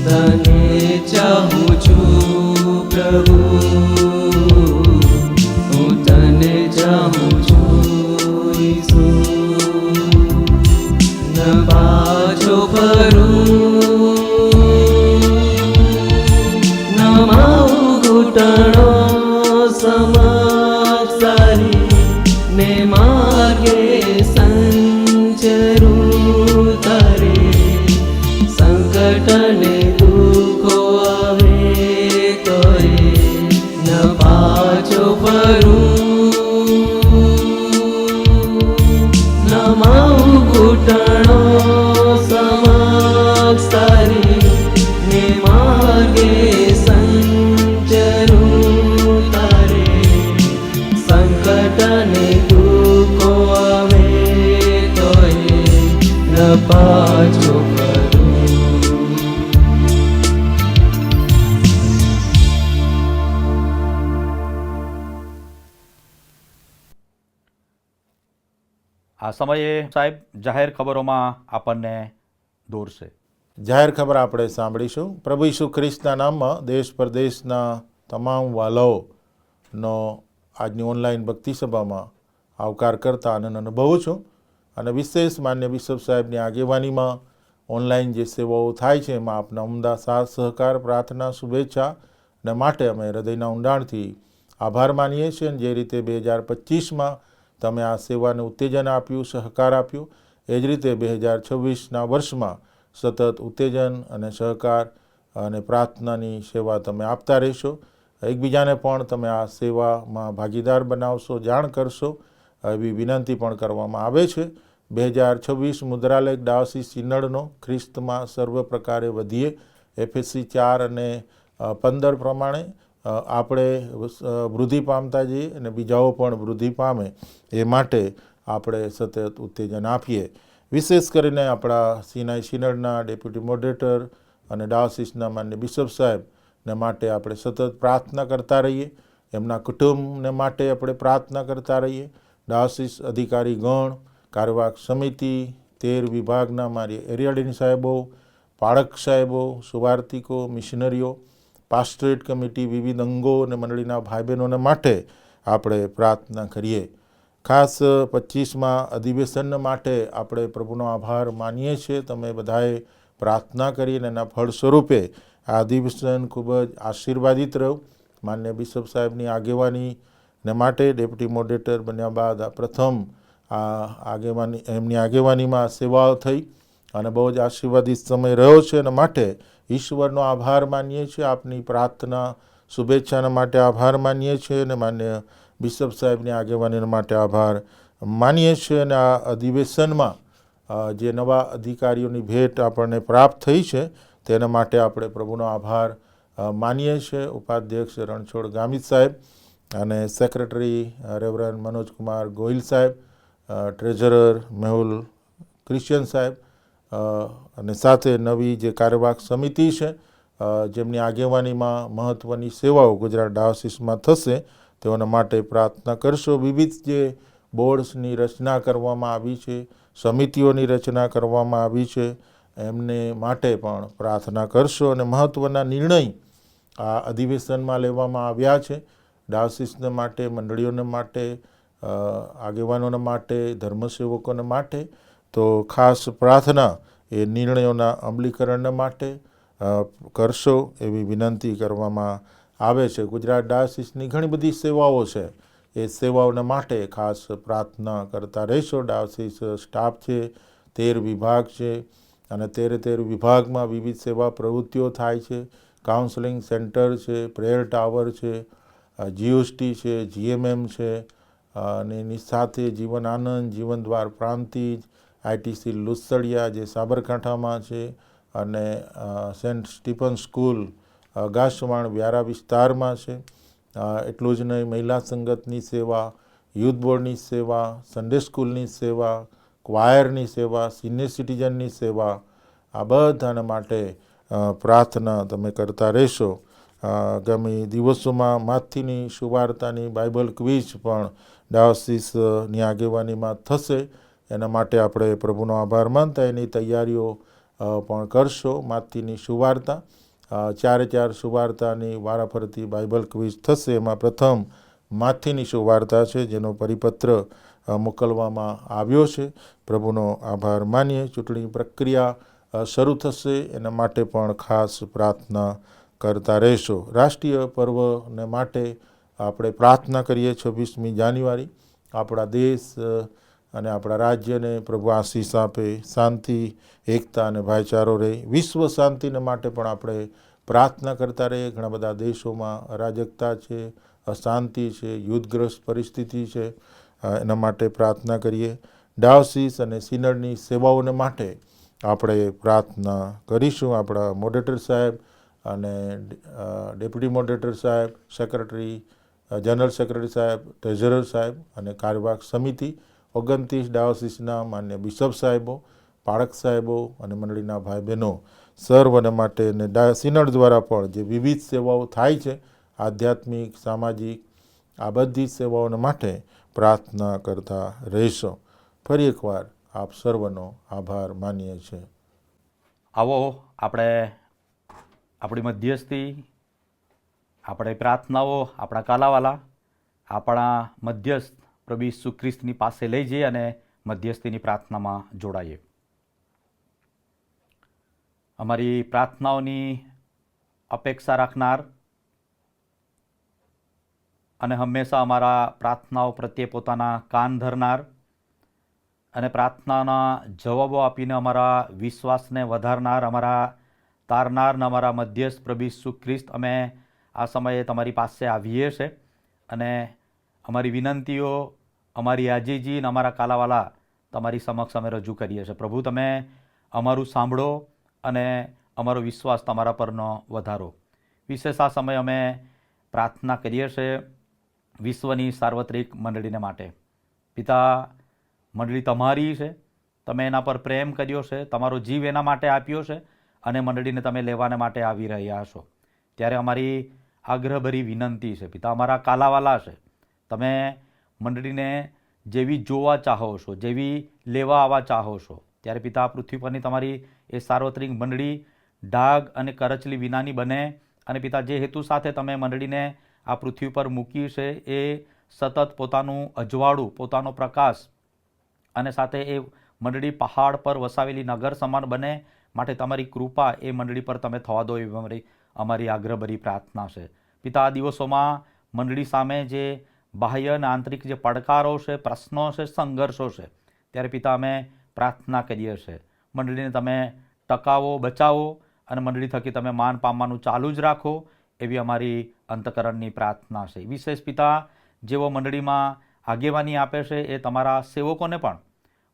તને ચાહું છું પ્રભુ, હું તને ચાહું છું ઈસુ. ન પાછો ફરું, ન મારું ઘૂંટણો સમક્ષ તારી, ને માર્ગે સંચરું તારે. સંકટ ને દુઃખો આવે તોય ન પાછો ફરું, ન મારું ઘૂંટણો સમક્ષ તારી, ને માર્ગે સંચરું તારે. સંકટ ને દુઃખો આવે તોય ન પાછો ફરું. આ સમયે સાહેબ જાહેર ખબરોમાં આપણને દોરશે. જાહેર ખબર આપણે સાંભળીશું. પ્રભુ ઈસુ ખ્રિસ્તના નામમાં દેશ પરદેશના તમામ વાલાઓનો આજની ઓનલાઈન ભક્તિ સભામાં આવકાર કરતા આનંદ અનુભવું છું. અને વિશેષ માન્ય બિશપ સાહેબની આગેવાનીમાં ઓનલાઈન જે સેવાઓ થાય છે એમાં આપના ઉમદા સાથ સહકાર, પ્રાર્થના, શુભેચ્છા ને માટે અમે હૃદયના ઊંડાણથી આભાર માનીએ છીએ. અને જે રીતે 2025માં તમે આ સેવાને ઉત્તેજન આપ્યું, સહકાર આપ્યું, એ જ રીતે 2026ના વર્ષમાં સતત ઉત્તેજન અને સહકાર અને પ્રાર્થનાની સેવા તમે આપતા રહેશો. એકબીજાને પણ તમે આ સેવામાં ભાગીદાર બનાવશો, જાણ કરશો એવી વિનંતી પણ કરવામાં આવે છે. 2026 મુદ્રાલય ડાયોસીસ સિનડનો ખ્રિસ્તમાં સર્વ પ્રકારે વધીએ, એફએસસી 4 અને 15 પ્રમાણે આપણે વૃદ્ધિ પામતા જઈએ અને બીજાઓ પણ વૃદ્ધિ પામે એ માટે આપણે સતત ઉત્તેજન આપીએ. વિશેષ કરીને આપણા સિનાઈ સિનડના ડેપ્યુટી મોડરેટર અને ડાયોસીસના માન્ય બિશપ સાહેબને માટે આપણે સતત પ્રાર્થના કરતા રહીએ. એમના કુટુંબને માટે આપણે પ્રાર્થના કરતા રહીએ. ડાયોસીસ અધિકારી ગણ, કાર્યવાહક સમિતિ, 13 વિભાગના મારી એરિયાડીન સાહેબો, પાળક સાહેબો, સુવાર્તિકો, મિશનરીઓ, પાસ્ટરેટ કમિટી, વિવિધ અંગો અને મંડળીના ભાઈ બહેનોને માટે આપણે પ્રાર્થના કરીએ. ખાસ 25માં અધિવેશન માટે આપણે પ્રભુનો આભાર માનીએ છીએ. તમે બધાએ પ્રાર્થના કરીને એના ફળ સ્વરૂપે આ અધિવેશન ખૂબ જ આશીર્વાદિત રહ્યું. માન્ય બિશપ સાહેબની આગેવાનીને માટે ડેપ્યુટી મોડરેટર બન્યા બાદ આ પ્રથમ એમની આગેવાનીમાં સેવાઓ થઈ અને બહુ જ આશીર્વાદિત સમય રહ્યો છે. અને માટે ઈશ્વરનો આભાર માનીએ છીએ. આપની પ્રાર્થના, શુભેચ્છાના માટે આભાર માનીએ છીએ અને માન્ય બિશપ સાહેબની આગેવાની માટે આભાર માનીએ છીએ. અને આ અધિવેશનમાં જે નવા અધિકારીઓની ભેટ આપણને પ્રાપ્ત થઈ છે તેના માટે આપણે પ્રભુનો આભાર માનીએ છીએ. ઉપાધ્યક્ષ રણછોડ ગામિત સાહેબ અને સેક્રેટરી રેવરન્ડ મનોજકુમાર ગોહિલ સાહેબ, ટ્રેઝરર મેહુલ ક્રિશ્ચિયન સાહેબ અને સાથે નવી જે કાર્યવાહક સમિતિ છે જેમની આગેવાનીમાં મહત્ત્વની સેવાઓ ગુજરાત ડાયોસીસમાં થશે તેઓના માટે પ્રાર્થના કરશો. વિવિધ જે બોર્ડ્સની રચના કરવામાં આવી છે, સમિતિઓની રચના કરવામાં આવી છે, એમને માટે પણ પ્રાર્થના કરશો. અને મહત્ત્વના નિર્ણય આ અધિવેશનમાં લેવામાં આવ્યા છે. ડાયોસીસને માટે, મંડળીઓને માટે, આગેવાનોને માટે, ધર્મસેવકોને માટે. તો ખાસ પ્રાર્થના એ નિર્ણયોના અમલીકરણ માટે કરશો એવી વિનંતી કરવામાં આવે છે. ગુજરાત ડાયોસીસની ઘણી બધી સેવાઓ છે, એ સેવાઓના માટે ખાસ પ્રાર્થના કરતા રહેશો. ડાયોસીસ સ્ટાફ છે, 13 વિભાગ છે અને 13 વિભાગમાં વિવિધ સેવા પ્રવૃત્તિઓ થાય છે. કાઉન્સેલિંગ સેન્ટર છે, પ્રેયર ટાવર છે, જીઓસ્ટી છે, જીએમએમ છે અને એની સાથે જીવન આનંદ, જીવનદ્વાર પ્રાંતિજ, આઈટીસી લુસડિયા જે સાબરકાંઠામાં છે અને સેન્ટ સ્ટીફન સ્કૂલ ગાસવાણ વ્યારા વિસ્તારમાં છે. એટલું જ નહીં, મહિલા સંગતની સેવા, યુથ બોર્ડની સેવા, સન્ડે સ્કૂલની સેવા, ક્વાયરની સેવા, સિનિયર સિટીઝનની સેવા, આ બધાના માટે પ્રાર્થના તમે કરતા રહેશો. આગામી દિવસોમાં માથીની સુવાર્તાની બાઇબલ ક્વિઝ પણ ડાયોસીસની આગેવાનીમાં થશે. એના માટે આપણે પ્રભુનો આભાર માનતા એની તૈયારીઓ પણ કરશો. માથીની સુવાર્તા, 4 સુવાર્તાની વારાફરતી બાઇબલ ક્વિઝ થશે. એમાં પ્રથમ માથીની સુવાર્તા છે, જેનો પરિપત્ર મોકલવામાં આવ્યો છે. પ્રભુનો આભાર માનીએ. ચૂંટણી પ્રક્રિયા શરૂ થશે, એના માટે પણ ખાસ પ્રાર્થના કરતા રહેશો. રાષ્ટ્રીય પર્વને માટે આપણે પ્રાર્થના કરીએ. 26મી જાન્યુઆરી આપણા દેશ અને આપણા રાજ્યને પ્રભુ આશીષ આપે, શાંતિ, એકતા અને ભાઈચારો રહે. વિશ્વ શાંતિને માટે પણ આપણે પ્રાર્થના કરતા રહીએ. ઘણા બધા દેશોમાં અરાજકતા છે, અશાંતિ છે, યુદ્ધગ્રસ્ત પરિસ્થિતિ છે, એના માટે પ્રાર્થના કરીએ. ડાયોસીસ અને સિનડની સેવાઓને માટે આપણે પ્રાર્થના કરીશું. આપણા મોડરેટર સાહેબ અને ડેપ્યુટી મોડરેટર સાહેબ, સેક્રેટરી, જનરલ સેક્રેટરી સાહેબ, ટ્રેઝરર સાહેબ અને કાર્યવાહક સમિતિ, 29 ડાયોસીસના માન્ય બિશપ સાહેબો, પાળક સાહેબો અને મંડળીના ભાઈ બહેનો સર્વને માટે અને સિનડ દ્વારા પણ જે વિવિધ સેવાઓ થાય છે, આધ્યાત્મિક, સામાજિક, આ બધી સેવાઓને માટે પ્રાર્થના કરતા રહેશો. ફરી એકવાર આપ સર્વનો આભાર માનીએ છીએ. આવો આપણે આપણી મધ્યસ્થી, આપણે પ્રાર્થનાઓ આપણા કાલાવાલા, આપણા મધ્યસ્થ પ્રભુ ઈસુ ખ્રિસ્તની પાસે લઈ જઈએ અને મધ્યસ્થીની પ્રાર્થનામાં જોડાઈએ. અમારી પ્રાર્થનાઓની અપેક્ષા રાખનાર અને હંમેશા અમારા પ્રાર્થનાઓ પ્રત્યે પોતાના કાન ધરનાર અને પ્રાર્થનાના જવાબો આપીને અમારા વિશ્વાસને વધારનાર, અમારા તારનાર અને અમારા મધ્યસ્થ પ્રભુ ઈસુ ખ્રિસ્ત, અમે આ સમયે તમારી પાસે આવીએ છીએ અને અમારી વિનંતીઓ, અમારી આજીજી અને અમારા કાલાવાલા તમારી સમક્ષ અમે રજૂ કરીએ છીએ. પ્રભુ, તમે અમારું સાંભળો અને અમારો વિશ્વાસ તમારા પરનો વધારો. વિશેષ આ સમયે અમે પ્રાર્થના કરીએ છીએ વિશ્વની સાર્વત્રિક મંડળીને માટે. પિતા, મંડળી તમારી છે, તમે એના પર પ્રેમ કર્યો છે, તમારો જીવ એના માટે આપ્યો છે અને મંડળીને તમે લેવાને માટે આવી રહ્યા છો. ત્યારે અમારી આગ્રહભરી વિનંતી છે પિતા, અમારા કાલાવાલા છે, તમે મંડળીને જેવી જોવા ચાહો છો, જેવી લેવા આવવા ચાહો છો, ત્યારે પિતા પૃથ્વી પરની તમારી એ સાર્વત્રિક મંડળી ડાઘ અને કરચલી વિનાની બને અને પિતા જે હેતુ સાથે તમે મંડળીને આ પૃથ્વી પર મૂકી છે એ સતત પોતાનું અજવાળું, પોતાનો પ્રકાશ અને સાથે એ મંડળી પહાડ પર વસાવેલી નગર સમાન બને માટે તમારી કૃપા એ મંડળી પર તમે થવા દો એવી અમારી આગ્રહભરી પ્રાર્થના છે. પિતા, આ દિવસોમાં મંડળી સામે જે બાહ્ય અને આંતરિક જે પડકારો છે, પ્રશ્નો છે, સંઘર્ષો છે, ત્યારે પિતા અમે પ્રાર્થના કરીએ છીએ મંડળીને તમે ટકાવો, બચાવો અને મંડળી થકી તમે માન પામવાનું ચાલુ જ રાખો એવી અમારી અંતકરણની પ્રાર્થના છે. વિશેષ પિતા, જેઓ મંડળીમાં આગેવાની આપે છે એ તમારા સેવકોને પણ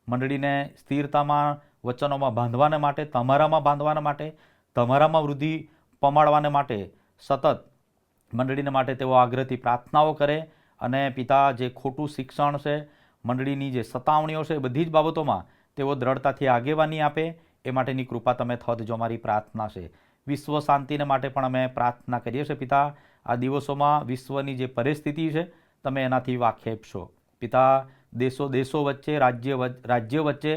મંડળીને સ્થિરતામાં, વચનોમાં બાંધવાને માટે, તમારામાં બાંધવાને માટે, તમારામાં વૃદ્ધિ પમાડવાને માટે સતત મંડળીને માટે તેઓ આગ્રહથી પ્રાર્થનાઓ કરે અને પિતા, જે ખોટું શિક્ષણ છે, મંડળીની જે સતાવણીઓ છે, એ બધી જ બાબતોમાં તેઓ દ્રઢતાથી આગેવાની આપે એ માટેની કૃપા તમે થવા દેજો અમારી પ્રાર્થના છે. વિશ્વ શાંતિને માટે પણ અમે પ્રાર્થના કરીએ છીએ પિતા. આ દિવસોમાં વિશ્વની જે પરિસ્થિતિ છે તમે એનાથી વાકેફ છો પિતા. દેશો વચ્ચે, રાજ્ય વચ્ચે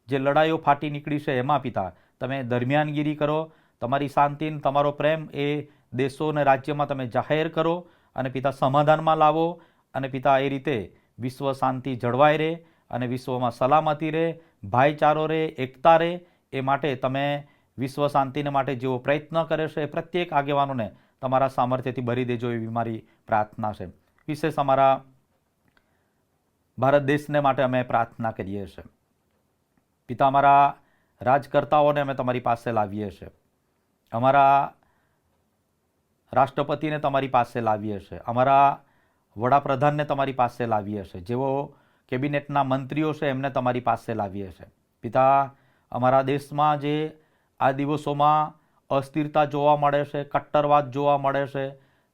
જે લડાઈઓ ફાટી નીકળી છે એમાં પિતા તમે દરમિયાનગીરી કરો, તમારી શાંતિ, તમારો પ્રેમ એ દેશો અને રાજ્યમાં તમે જાહેર કરો અને પિતા સમાધાનમાં લાવો અને પિતા એ રીતે વિશ્વ શાંતિ જળવાઈ રહે અને વિશ્વમાં સલામતી રહે, ભાઈચારો રહે, એકતા રહે એ માટે તમે વિશ્વ શાંતિને માટે જેઓ પ્રયત્ન કરે છે એ પ્રત્યેક આગેવાનોને તમારા સામર્થ્યથી ભરી દેજો એવી મારી પ્રાર્થના છે. વિશેષ અમારા ભારત દેશને માટે અમે પ્રાર્થના કરીએ છીએ પિતા. અમારા રાજકર્તાઓને અમે તમારી પાસે લાવીએ છીએ, અમારા રાષ્ટ્રપતિને તમારી પાસે લાવીએ છીએ, અમારા વડાપ્રધાનને તમારી પાસે લાવીએ છીએ, જેઓ કેબિનેટના મંત્રીઓ છે એમને તમારી પાસે લાવીએ છીએ પિતા. અમારા દેશમાં જે આ દિવસોમાં અસ્થિરતા જોવા મળે છે, કટ્ટરવાદ જોવા મળે છે,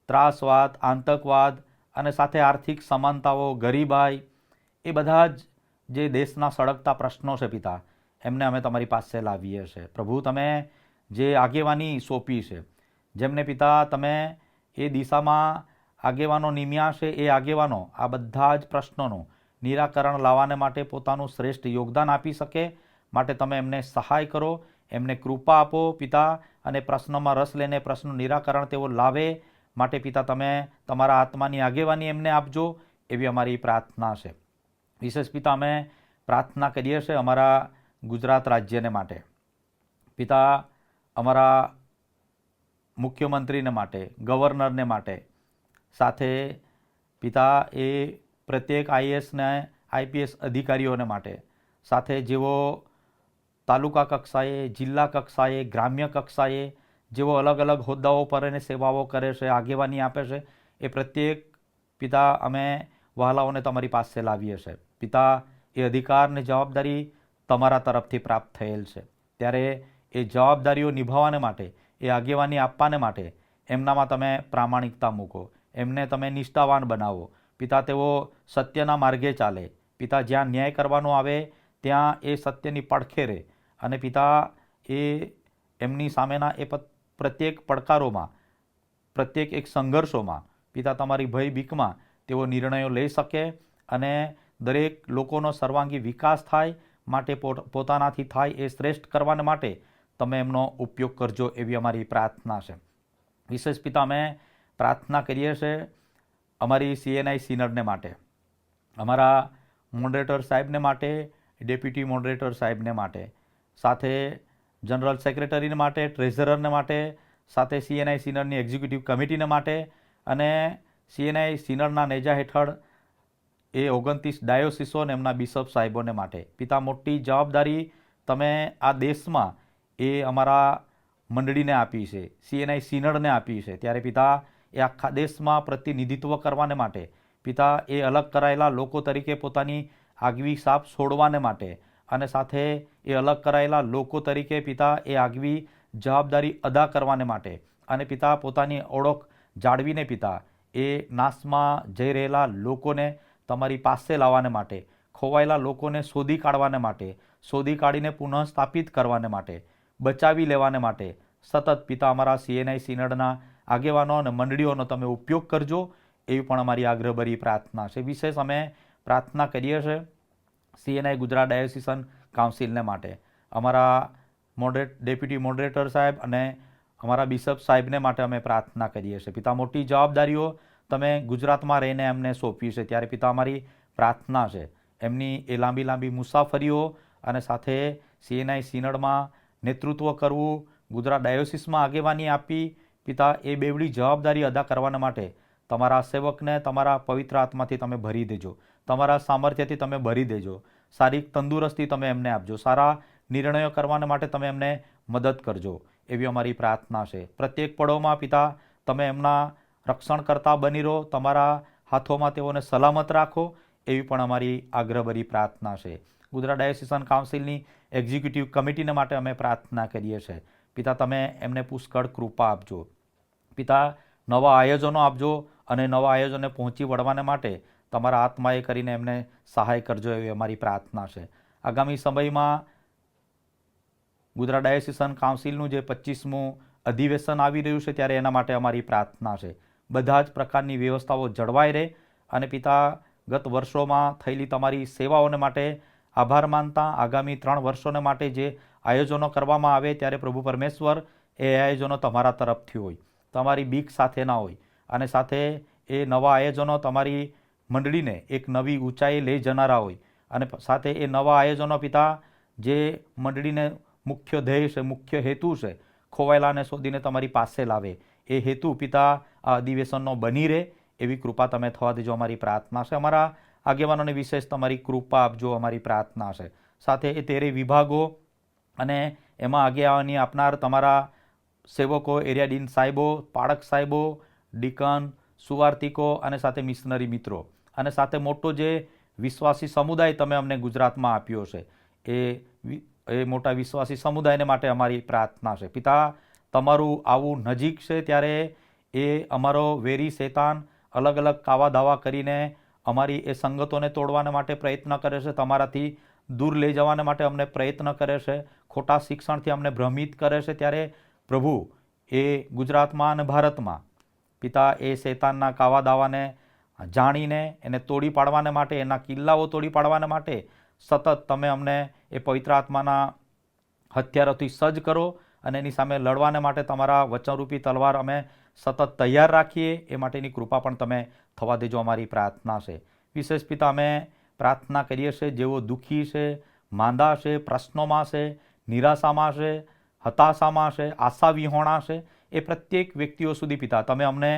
ત્રાસવાદ, આતંકવાદ અને સાથે આર્થિક સમાનતાઓ, ગરીબાઈ, એ બધા જ જે દેશના સળગતા પ્રશ્નો છે પિતા, એમને અમે તમારી પાસે લાવીએ છીએ. પ્રભુ, તમે જે આગેવાની સોંપી છે, જેમને પિતા તમે એ દિશામાં આગેવાનો નિમ્યા છે, એ આગેવાનો આ બધા જ પ્રશ્નોનો નિરાકરણ લાવવાને માટે પોતાનું શ્રેષ્ઠ યોગદાન આપી શકે માટે તમે એમને સહાય કરો, એમને કૃપા આપો પિતા, અને પ્રશ્નમાં રસ લઈને પ્રશ્નનું નિરાકરણ તેઓ લાવે માટે પિતા તમે તમારા આત્માની આગેવાની એમને આપજો, એવી અમારી પ્રાર્થના છે. વિશેષ પિતા અમે પ્રાર્થના કરીએ છીએ અમારા ગુજરાત રાજ્યને માટે, પિતા અમારા મુખ્યમંત્રીને માટે, ગવર્નરને માટે, સાથે પિતા એ પ્રત્યેક આઈએએસ ને આઈપીએસ અધિકારીઓને માટે, સાથે જેઓ તાલુકા કક્ષાએ, જિલ્લા કક્ષાએ, ગ્રામ્ય કક્ષાએ જેઓ અલગ અલગ હોદ્દાઓ પર એને સેવાઓ કરે છે, આગેવાની આપે છે, એ પ્રત્યેક પિતા અમે વહાલાઓને તમારી પાસે લાવીએ છીએ. પિતા એ અધિકાર ને જવાબદારી તમારા તરફથી પ્રાપ્ત થયેલ છે, ત્યારે એ જવાબદારીઓ નિભાવવાને માટે, એ આગેવાની આપવાને માટે એમનામાં તમે પ્રામાણિકતા મૂકો, એમને તમે નિષ્ઠાવાન બનાવો પિતા, તેઓ સત્યના માર્ગે ચાલે પિતા, જ્યાં ન્યાય કરવાનો આવે ત્યાં એ સત્યની પડખે રહે, અને પિતા એ એમની સામેના એ પ્રત્યેક પડકારોમાં, પ્રત્યેક એક સંઘર્ષોમાં પિતા તમારી ભય બીકમાં તેઓ નિર્ણયો લઈ શકે, અને દરેક લોકોનો સર્વાંગી વિકાસ થાય માટે પોતાનાથી થાય એ શ્રેષ્ઠ કરવાને માટે તમે એમનો ઉપયોગ કરજો, એવી અમારી પ્રાર્થના છે. વિશેષ પિતા અમે પ્રાર્થના કરીએ છીએ અમારી CNI સિનડને માટે, અમારા મોડરેટર સાહેબને માટે, ડેપ્યુટી મોડરેટર સાહેબને માટે, સાથે જનરલ સેક્રેટરીને માટે, ટ્રેઝરરને માટે, સાથે CNI સિનડની એક્ઝિક્યુટિવ કમિટીને માટે, અને CNI સિનડના નેજા હેઠળ એ 29 ડાયોસિસો અને એમના બિશપ સાહેબોને માટે. પિતા મોટી જવાબદારી તમે આ દેશમાં એ અમારા મંડળીને આપી છે, CNI સિનડને આપી છે, ત્યારે પિતા એ આખા દેશમાં પ્રતિનિધિત્વ કરવાને માટે, પિતા એ અલગ કરાયેલા લોકો તરીકે પોતાની આગવી સાપ છોડવાને માટે, અને સાથે એ અલગ કરાયેલા લોકો તરીકે પિતા એ આગવી જવાબદારી અદા કરવાને માટે, અને પિતા પોતાની ઓળખ જાળવીને પિતા એ નાશમાં જઈ રહેલા લોકોને તમારી પાસે લાવવાને માટે, ખોવાયેલા લોકોને શોધી કાઢવાને માટે, શોધી કાઢીને પુનઃ સ્થાપિત કરવાને માટે, બચાવી લેવાને માટે સતત પિતા અમારા CNI સિનડના આગેવાનો અને મંડળીઓનો તમે ઉપયોગ કરજો, એવી પણ અમારી આગ્રહભરી પ્રાર્થના છે. વિશેષ અમે પ્રાર્થના કરીએ છીએ CNI ગુજરાત ડાયોસિસન કાઉન્સિલને માટે, અમારા ડેપ્યુટી મોડરેટર સાહેબ અને અમારા બિશપ સાહેબને માટે અમે પ્રાર્થના કરીએ છીએ. પિતા મોટી જવાબદારીઓ તમે ગુજરાતમાં રહીને એમને સોંપી છે, ત્યારે પિતા અમારી પ્રાર્થના છે એમની એ લાંબી લાંબી મુસાફરીઓ, અને સાથે CNI સિનડમાં નેતૃત્વ કરવું, ગુજરાત ડાયોસિસમાં આગેવાની આપી પિતા, એ બેવડી જવાબદારી અદા કરવાના માટે તમારા સેવકને તમારા પવિત્ર આત્માથી તમે ભરી દેજો, તમારા સામર્થ્યથી તમે ભરી દેજો, શારીરિક તંદુરસ્તી તમે એમને આપજો, સારા નિર્ણયો કરવાને માટે તમે એમને મદદ કરજો, એવી અમારી પ્રાર્થના છે. પ્રત્યેક પળોમાં પિતા તમે એમના રક્ષણકર્તા બની રહો, તમારા હાથોમાં તેઓને સલામત રાખો, એવી પણ અમારી આગ્રહભરી પ્રાર્થના છે. ગુજરાત ડાયોસિસન કાઉન્સિલની એક્ઝિક્યુટિવ કમિટીને માટે અમે પ્રાર્થના કરીએ છીએ. પિતા તમે એમને પુષ્કળ કૃપા આપજો, પિતા નવા આયોજનો આપજો, અને નવા આયોજનને પહોંચી વળવાને માટે તમારા આત્માએ કરીને એમને સહાય કરજો, એવી અમારી પ્રાર્થના છે. આગામી સમયમાં ગુજરાત ડાયોસિસન કાઉન્સિલનું જે 25મું અધિવેશન આવી રહ્યું છે, ત્યારે એના માટે અમારી પ્રાર્થના છે બધા જ પ્રકારની વ્યવસ્થાઓ જળવાઈ રહે, અને પિતા ગત વર્ષોમાં થયેલી તમારી સેવાઓને માટે આભાર માનતા આગામી 3 વર્ષોને માટે જે આયોજનો કરવામાં આવે, ત્યારે પ્રભુ પરમેશ્વર એ આયોજનો તમારા તરફથી હોય, તમારી બીક સાથે ના હોય, અને સાથે એ નવા આયોજનો તમારી મંડળીને એક નવી ઊંચાઈએ લઈ જનારા હોય, અને સાથે એ નવા આયોજનો પિતા જે મંડળીને મુખ્ય ધ્યેય છે, મુખ્ય હેતુ છે, ખોવાયેલાને શોધીને તમારી પાસે લાવે, એ હેતુ પિતા આ અધિવેશનનો બની રહે, એવી કૃપા તમે થવા દેજો, અમારી પ્રાર્થના છે. અમારા આગેવાનોને વિશેષ તમારી કૃપા આપજો, અમારી પ્રાર્થના છે. સાથે એ 13 વિભાગો અને એમાં આગેવાની આપનાર તમારા સેવકો, એરિયા ડીન સાહેબો, પાળક સાહેબો, ડીકન, સુવાર્તિકો, અને સાથે મિશનરી મિત્રો, અને સાથે મોટો જે વિશ્વાસી સમુદાય તમે અમને ગુજરાતમાં આપ્યો છે, એ મોટા વિશ્વાસી સમુદાયને માટે અમારી પ્રાર્થના છે. પિતા તમારું આવું નજીક છે, ત્યારે એ અમારો વેરી શૈતાન અલગ અલગ કાવા દાવા કરીને અમારી એ સંગતોને તોડવાને માટે પ્રયત્ન કરે છે, તમારાથી દૂર લઈ જવાને માટે અમને પ્રયત્ન કરે છે, ખોટા શિક્ષણથી અમને ભ્રમિત કરે છે, ત્યારે પ્રભુ એ ગુજરાતમાં અને ભારતમાં પિતા એ શૈતાનના કાવા દાવાને જાણીને એને તોડી પાડવાને માટે, એના કિલ્લાઓ તોડી પાડવાને માટે સતત તમે અમને એ પવિત્ર આત્માના હથિયારોથી સજ્જ કરો અને એની સામે લડવાને માટે તમારા વચનરૂપી તલવાર અમે સતત તૈયાર રાખીએ એ માટેની કૃપા પણ તમે થવા દેજો, અમારી પ્રાર્થના છે. વિશેષ પિતા અમે પ્રાર્થના કરીએ છીએ જેઓ દુઃખી છે, માંદા છે, પ્રશ્નોમાં છે, નિરાશામાં છે, હતાશામાં છે, આશા વિહોણા છે, એ પ્રત્યેક વ્યક્તિઓ સુધી પિતા તમે અમને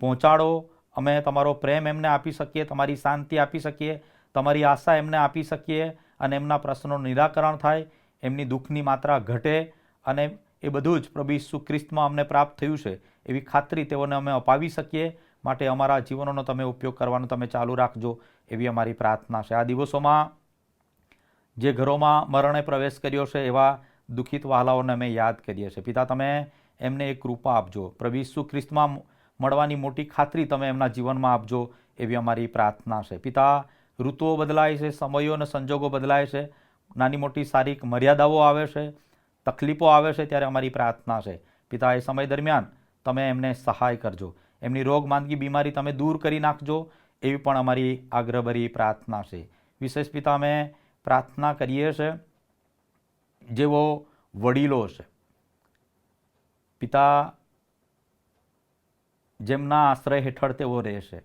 પહોંચાડો. અમે તમારો પ્રેમ એમને આપી શકીએ, તમારી શાંતિ આપી શકીએ, તમારી આશા એમને આપી શકીએ અને એમના પ્રશ્નોનું નિરાકરણ થાય, એમની દુઃખની માત્રા ઘટે અને એ બધું જ પ્રભુ ઈસુ ખ્રિસ્તમાં અમને પ્રાપ્ત થયું છે એવી ખાતરી તેઓને અમે અપાવી શકીએ. માટે અમારા જીવનોનો તમે ઉપયોગ કરવાનું તમે ચાલુ રાખજો એવી અમારી પ્રાર્થના છે. આ દિવસોમાં જે ઘરોમાં મરણે પ્રવેશ કર્યો છે એવા દુઃખિત વહાલાઓને અમે યાદ કરીએ છીએ. પિતા તમે એમને એક કૃપા આપજો, પ્રભુ ઈસુ ખ્રિસ્તમાં મળવાની મોટી ખાતરી તમે એમના જીવનમાં આપજો એવી અમારી પ્રાર્થના છે. પિતા ઋતુઓ બદલાય છે, સમયો અને સંજોગો બદલાય છે, નાની મોટી શારીરિક મર્યાદાઓ આવે છે, તકલીફો આવે છે, ત્યારે અમારી પ્રાર્થના છે પિતા એ સમય દરમિયાન તમે એમને સહાય કરજો, એમની રોગ માંદગી બીમારી તમે દૂર કરી નાખજો એવી પણ અમારી આગ્રહભરી પ્રાર્થના છે. વિશેષ પિતા અમે પ્રાર્થના કરીએ છીએ જેઓ વડીલો છે પિતા, જેમના આશ્રય હેઠળ તેઓ રહેશે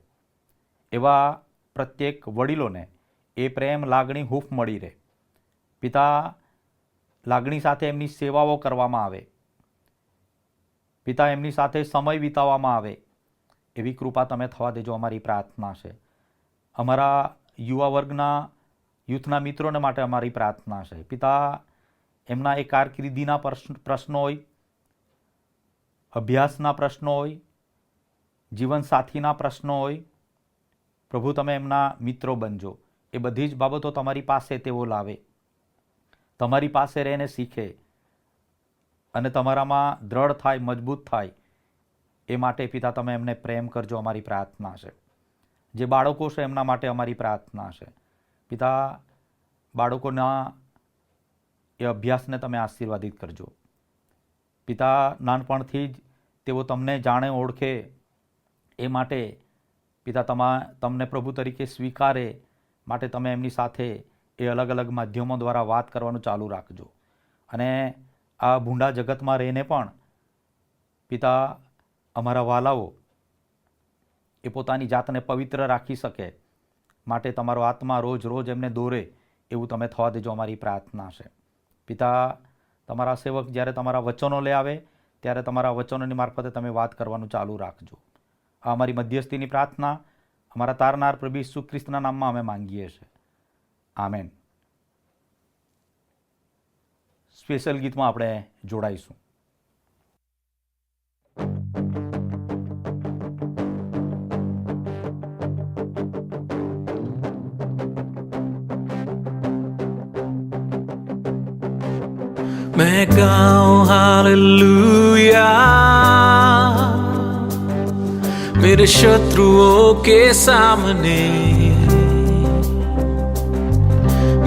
એવા પ્રત્યેક વડીલોને એ પ્રેમ લાગણી હૂંફ મળી રહે પિતા. લાગણી સાથે એમની સેવાઓ કરવામાં આવે પિતા, એમની સાથે સમય વિતાવવામાં આવે એવી કૃપા તમે થવા દેજો, અમારી પ્રાર્થના છે. અમારા યુવા વર્ગના યુથના મિત્રોને માટે અમારી પ્રાર્થના છે પિતા. એમના એ કારકિર્દીના પ્રશ્નો હોય, અભ્યાસના પ્રશ્નો હોય, જીવનસાથીના પ્રશ્નો હોય, પ્રભુ તમે એમના મિત્રો બનજો. એ બધી જ બાબતો તમારી પાસે તેઓ લાવે, તમારી પાસે રહીને શીખે અને તમારામાં દ્રઢ થાય, મજબૂત થાય એ માટે પિતા તમે એમને પ્રેમ કરજો, અમારી પ્રાર્થના છે. જે બાળકો છે એમના માટે અમારી પ્રાર્થના છે પિતા. બાળકોના એ અભ્યાસને તમે આશીર્વાદિત કરજો પિતા. નાનપણથી જ તેઓ તમને જાણે, ઓળખે એ માટે પિતા તમને પ્રભુ તરીકે સ્વીકારે માટે તમે એમની સાથે એ અલગ અલગ માધ્યમો દ્વારા વાત કરવાનું ચાલુ રાખજો. અને આ ભૂંડા જગતમાં રહીને પણ પિતા અમારા વાલાઓ એ પોતાની જાતને પવિત્ર રાખી શકે માટે તમારો આત્મા રોજ રોજ એમને દોરે એવું તમે થવા દેજો, અમારી પ્રાર્થના છે પિતા. તમારા સેવક જ્યારે તમારા વચનો લઈ આવે ત્યારે તમારા વચનોની મારફતે તમે વાત કરવાનું ચાલુ રાખજો. આ અમારી મધ્યસ્થીની પ્રાર્થના અમારા તારનાર પ્રભુ ઈસુ ખ્રિસ્તના નામમાં અમે માંગીએ છીએ. આમેન. સ્પેશિયલ ગીતમાં આપણે જોડાઈશું. मैं गाऊं हालेलुया मेरे शत्रुओं के सामने,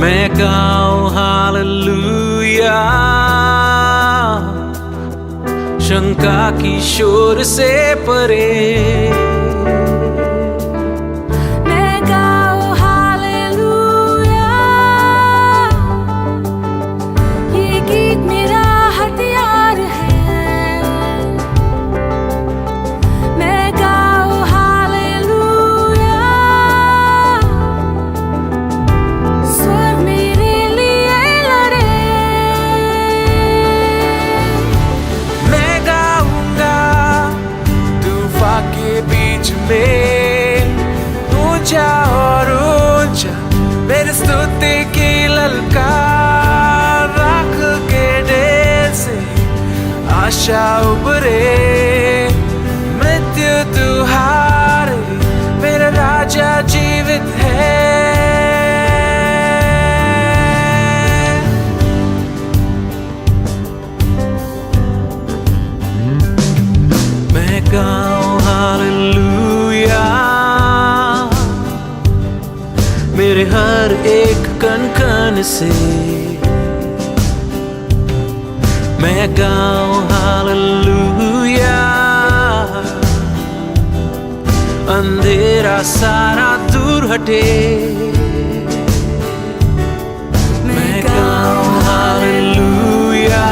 मैं गाऊं हालेलुया शंका की शोर से परे. मेरे स्तुति की ललकार राख के ढेर से आशा उभरे, मृत्यु तू हारे, मेरा राजा जीवित है. मैं गाऊं हालेलुया मेरे हर एक कण कण से, मैं गाऊं हालेलुया अंधेरा मेरा सारा दूर हटे। मैं गाऊं हालेलुया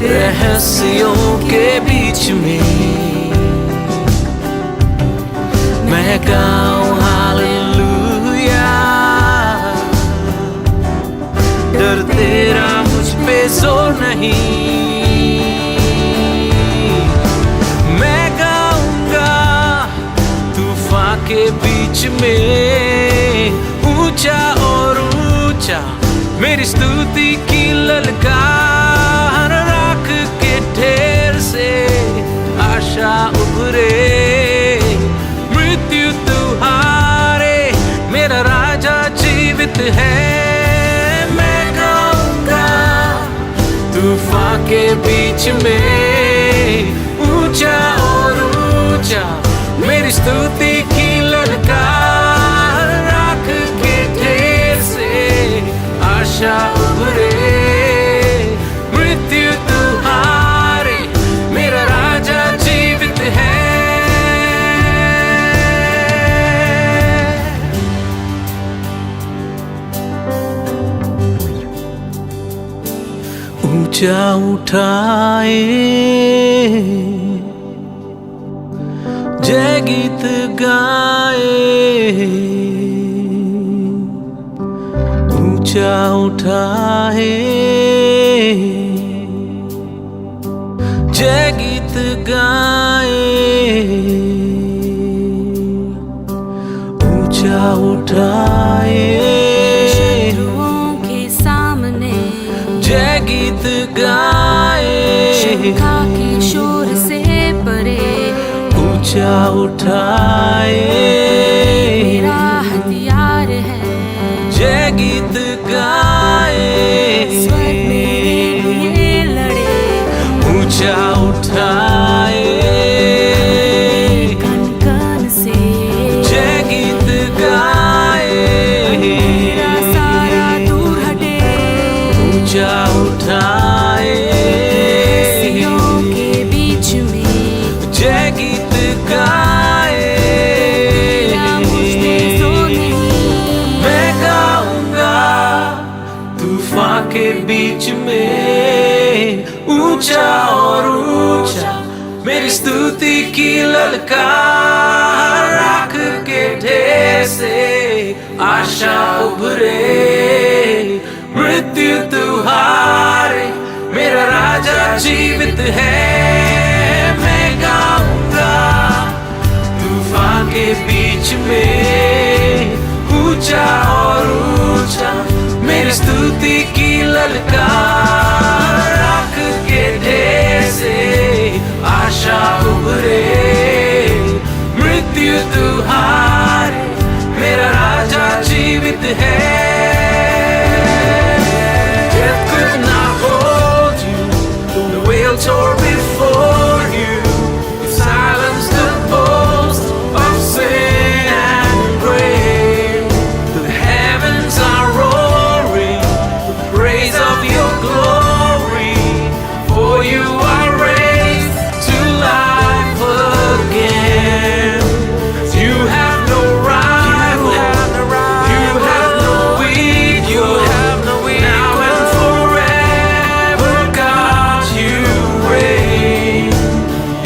रहस्यों के बीच में। मैं गाऊं हालेलुया डर तेरा मुझ पे जोर नहीं। मैं गाऊंगा तूफान के बीच में ऊंचा और ऊंचा मेरी स्तुति की ललकार। राख के ढेर से आशा उभरे मृत्यु तुहारे मेरा राजा जीवित है। मैं गाऊंगा तूफान के बीच में ऊंचा और ऊंचा मेरी स्तुति की ललकार। राख के ढेर से आशा उभरे मृत्यु तुहारे मेरा राजा जीवित है। ऊंचा उठाए जय गीत गाए। ऊंचा उठाए जय गीत गाए। ऊंचा उठाए शत्रुओं के सामने जय गीत गाए। शंखा के शोर से परे ऊंचा उठाए मेरा हथियार है। जय गीत गाए स्वर्ग मेरे लिए लड़े ऊंचा उठाए कण कण से जय गीत गाए। मेरा सारा दूर हटे ऊंचा उठाए रहस्यों के बीच में। जय गीत गाए। तेरा मुझ पे जोर नहीं। मैं गाऊंगा तूफान के बीच में ऊंचा और ऊंचा मेरी स्तुति की ललकार। राख के ढेर से आशा उभरे मृत्यु तुहारे मेरा राजा जीवित है। मैं गाऊंगा तूफान के बीच में ऊंचा और ऊंचा मेरी स्तुति की ललकार। राख के ढेर से आशा उभरे मृत्यु तुहारे मेरा राजा जीवित है। Death could not hold you, the whale tore before you. You silenced the boast of sin and grave. The heavens are roaring with praise of your glory. For you are raised to life again. You have no rival. You have no equal. Now and forever, God, you reign.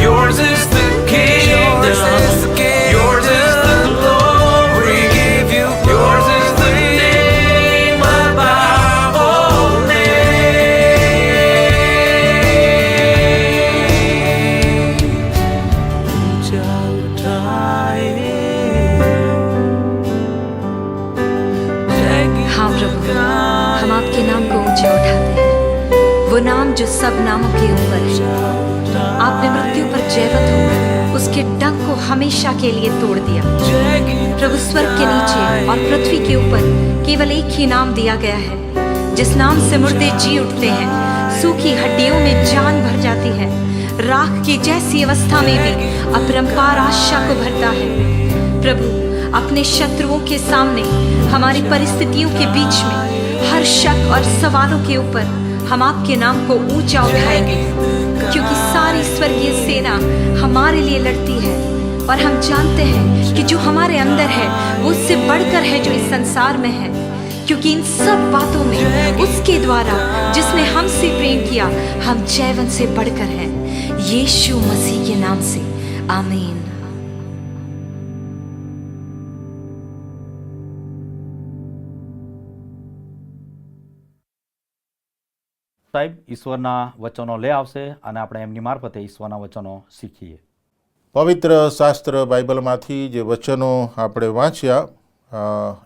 Yours is the kingdom. Yours is the glory. Yours is the name above all names. ऊंचा उठाए हाँ प्रभु, हम आपके नाम को ऊंचा उठाते हैं, वो नाम जो सब नामों के ऊपर है। आपने मृत्यु पर जयवंत होकर उसके डंक को हमेशा के लिए तोड़ दिया। प्रभु, स्वर्ग के नीचे और पृथ्वी के ऊपर केवल एक ही नाम दिया गया है, जिस नाम से मुर्दे जी उठते हैं, सूखी हड्डियों में जान भर जाती है, राख की जैसी अवस्था में भी अपरंपार आशा को भरता है। प्रभु, अपने शत्रुओं के सामने, हमारी परिस्थितियों के बीच में, हर शक और सवालों के ऊपर हम आपके नाम को ऊंचा उठाएंगे, क्योंकि सारी स्वर्गीय सेना हमारे लिए लड़ती है। और हम जानते हैं कि जो हमारे अंदर है वो उससे बढ़कर है जो इस संसार में है, क्योंकि इन सब बातों में उसके द्वारा जिसने हमसे प्रेम किया हम जैवन से बढ़कर हैं। यीशु मसीह के नाम से आमीन। સાહેબ ઈશ્વરના વચનો લે આવશે અને આપણે એમની મારફતે ઈશ્વરના વચનો શીખીએ. પવિત્ર શાસ્ત્ર બાઇબલમાંથી જે વચનો આપણે વાંચ્યા,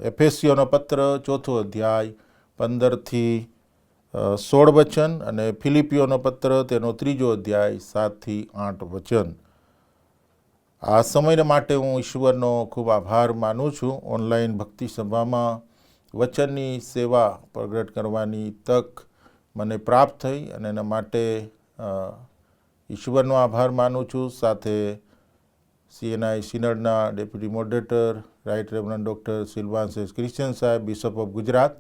એફેસીઓનો પત્ર 4 અધ્યાય 15થી 16 વચન અને ફિલિપીઓનો પત્ર તેનો 3 અધ્યાય 7થી 8 વચન. આ સમય માટે હું ઈશ્વરનો ખૂબ આભાર માનું છું. ઓનલાઈન ભક્તિ સભામાં વચનની સેવા પ્રગટ કરવાની તક મને પ્રાપ્ત થઈ અને એના માટે ઈશ્વરનો આભાર માનું છું. સાથે CNI સિનડના deputy moderator right reverend doctor Silvans S Christian સાહેબ, બિશપ ઓફ ગુજરાત,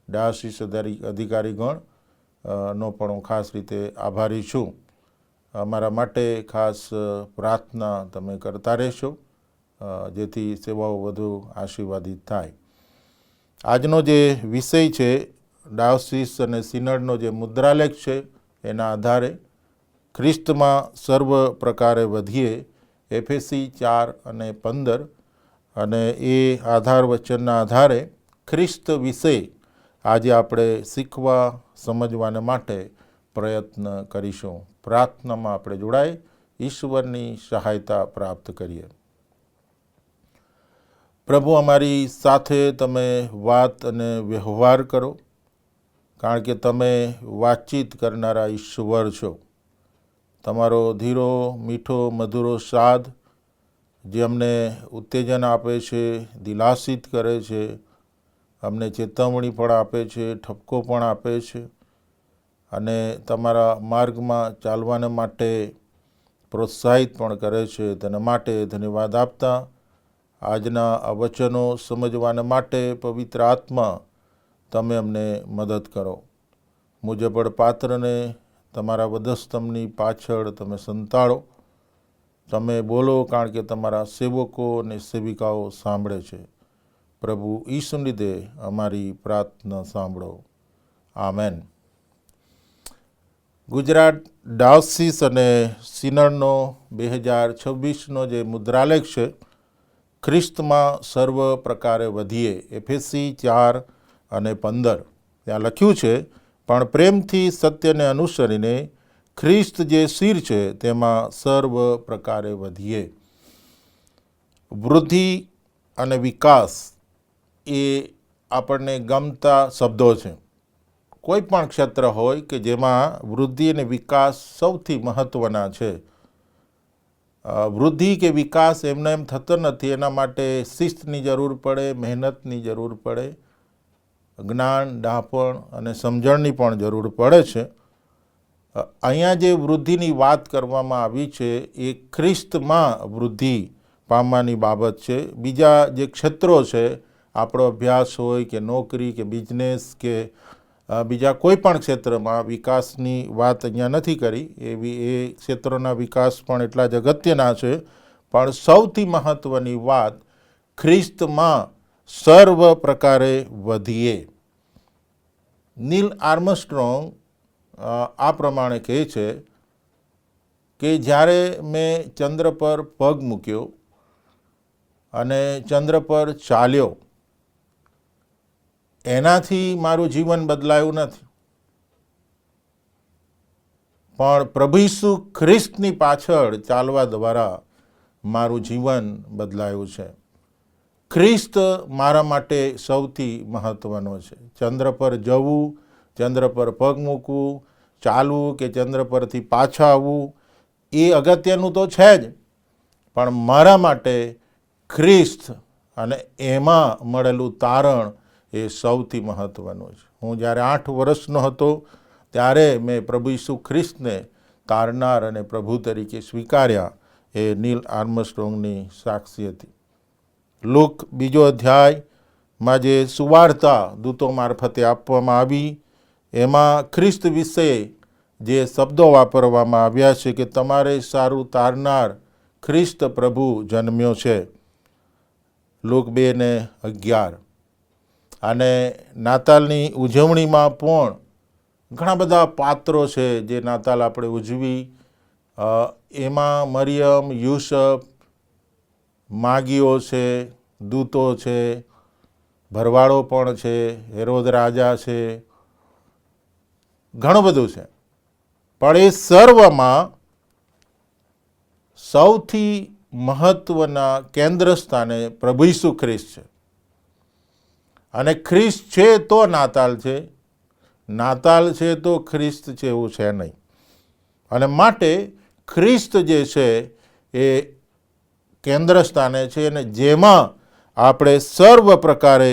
ડાયોસીસ અધિકારીગણ નો પણ હું ખાસ રીતે આભારી છું. અમારા માટે ખાસ પ્રાર્થના તમે કરતા રહેશો જેથી સેવાઓ વધુ આશીર્વાદિત થાય. આજનો જે વિષય છે ડાયોસીસ અને સિનડનો જે મુદ્રાલેખ છે એના આધારે ખ્રિસ્તમાં સર્વ પ્રકારે વધીએ, એફેસી 4 અને 15, અને એ આધાર વચનના આધારે ખ્રિસ્ત વિશે આજે આપણે શીખવા સમજવાને માટે પ્રયત્ન કરીશું. પ્રાર્થનામાં આપણે જોડાઈ ઈશ્વરની સહાયતા પ્રાપ્ત કરીએ. પ્રભુ, અમારી સાથે તમે વાત અને વ્યવહાર કરો, કારણ કે તમે વાતચીત કરનારા ઈશ્વર છો. તમારો ધીરો મીઠો મધુરો સ્વાદ જે અમને ઉત્તેજન આપે છે, દિલાસિત કરે છે, અમને ચેતવણી પણ આપે છે, ઠપકો પણ આપે છે અને તમારા માર્ગમાં ચાલવાને માટે પ્રોત્સાહિત પણ કરે છે. તેના માટે ધન્યવાદ આપતા આજના આ વચનો સમજવાને માટે પવિત્ર આત્મા તમે અમને મદદ કરો. મુજબડ પાત્રને તમારા વધસ્તંભની પાછળ તમે સંતાડો. તમે બોલો, કારણ કે તમારા સેવકો અને સેવિકાઓ સાંભળે છે. પ્રભુ ઈસુ લીધે અમારી પ્રાર્થના સાંભળો. આમેન. ગુજરાત ડાયોસીસ અને સિનડનો 2026નો જે મુદ્રાલેખ છે, ખ્રિસ્તમાં સર્વ પ્રકારે વધીએ, એફેસી 4 અને 15, ત્યાં લખ્યું છે, પણ પ્રેમથી સત્યને અનુસરીને ખ્રિસ્ત જે શિર છે તેમાં સર્વ પ્રકારે વધીએ. વૃદ્ધિ અને વિકાસ એ આપણને ગમતા શબ્દો છે. કોઈ પણ ક્ષેત્ર હોય કે જેમાં વૃદ્ધિ અને વિકાસ સૌથી મહત્ત્વના છે. વૃદ્ધિ કે વિકાસ એમને એમ થતો નથી. એના માટે શિસ્તની જરૂર પડે, મહેનતની જરૂર પડે, જ્ઞાન, ડાપણ અને સમજણની પણ જરૂર પડે છે. અહીંયા જે વૃદ્ધિની વાત કરવામાં આવી છે એ ખ્રિસ્તમાં વૃદ્ધિ પામવાની બાબત છે. બીજા જે ક્ષેત્રો છે, આપણો અભ્યાસ હોય કે નોકરી કે બિઝનેસ કે બીજા કોઈ પણ ક્ષેત્રમાં વિકાસની વાત અહીંયા નથી કરી. એ ક્ષેત્રોના વિકાસ પણ એટલા જ અગત્યના છે, પણ સૌથી મહત્ત્વની વાત ખ્રિસ્તમાં સર્વ પ્રકારે વધીએ. નીલ આર્મસ્ટ્રોંગ આ પ્રમાણે કહે છે કે જ્યારે મેં ચંદ્ર પર પગ મૂક્યો અને ચંદ્ર પર ચાલ્યો, એનાથી મારું જીવન બદલાયું નથી, પણ પ્રભુ ઈસુ ખ્રિસ્તની પાછળ ચાલવા દ્વારા મારું જીવન બદલાયું છે. ખ્રિસ્ત મારા માટે સૌથી મહત્ત્વનો છે. ચંદ્ર પર જવું, ચંદ્ર પર પગ મૂકવું, ચાલવું કે ચંદ્ર પરથી પાછા આવવું એ અગત્યનું તો છે જ, પણ મારા માટે ખ્રિસ્ત અને એમાં મળેલું તારણ એ સૌથી મહત્ત્વનું છે. હું જ્યારે 8 વર્ષનો હતો ત્યારે મેં પ્રભુ ઈસુ ખ્રિસ્તને તારનાર અને પ્રભુ તરીકે સ્વીકાર્યા. એ નીલ આર્મસ્ટ્રોંગની સાક્ષી હતી. લૂક 2 અધ્યાયમાં જે સુવાર્તા દૂતો મારફતે આપવામાં આવી એમાં ખ્રિસ્ત વિશે જે શબ્દો વાપરવામાં આવ્યા છે કે તમારે સારું તારનાર ખ્રિસ્ત પ્રભુ જન્મ્યો છે. લુક 2:11. અને નાતાલની ઉજવણીમાં પણ ઘણા બધા પાત્રો છે જે નાતાલ આપણે ઉજવી. એમાં મરિયમ, યુસફ, માગીઓ છે, દૂતો છે, ભરવાડો પણ છે, હેરોદ રાજા છે, ઘણું બધું છે. પણ એ સર્વમાં સૌથી મહત્વના કેન્દ્ર સ્થાને પ્રભુ ઈસુ ખ્રિસ્ત છે. અને ખ્રિસ્ત છે તો નાતાલ છે, નાતાલ છે તો ખ્રિસ્ત છે એવું છે નહીં. અને માટે ખ્રિસ્ત જે છે એ કેન્દ્ર સ્થાને છે અને જેમાં આપણે સર્વ પ્રકારે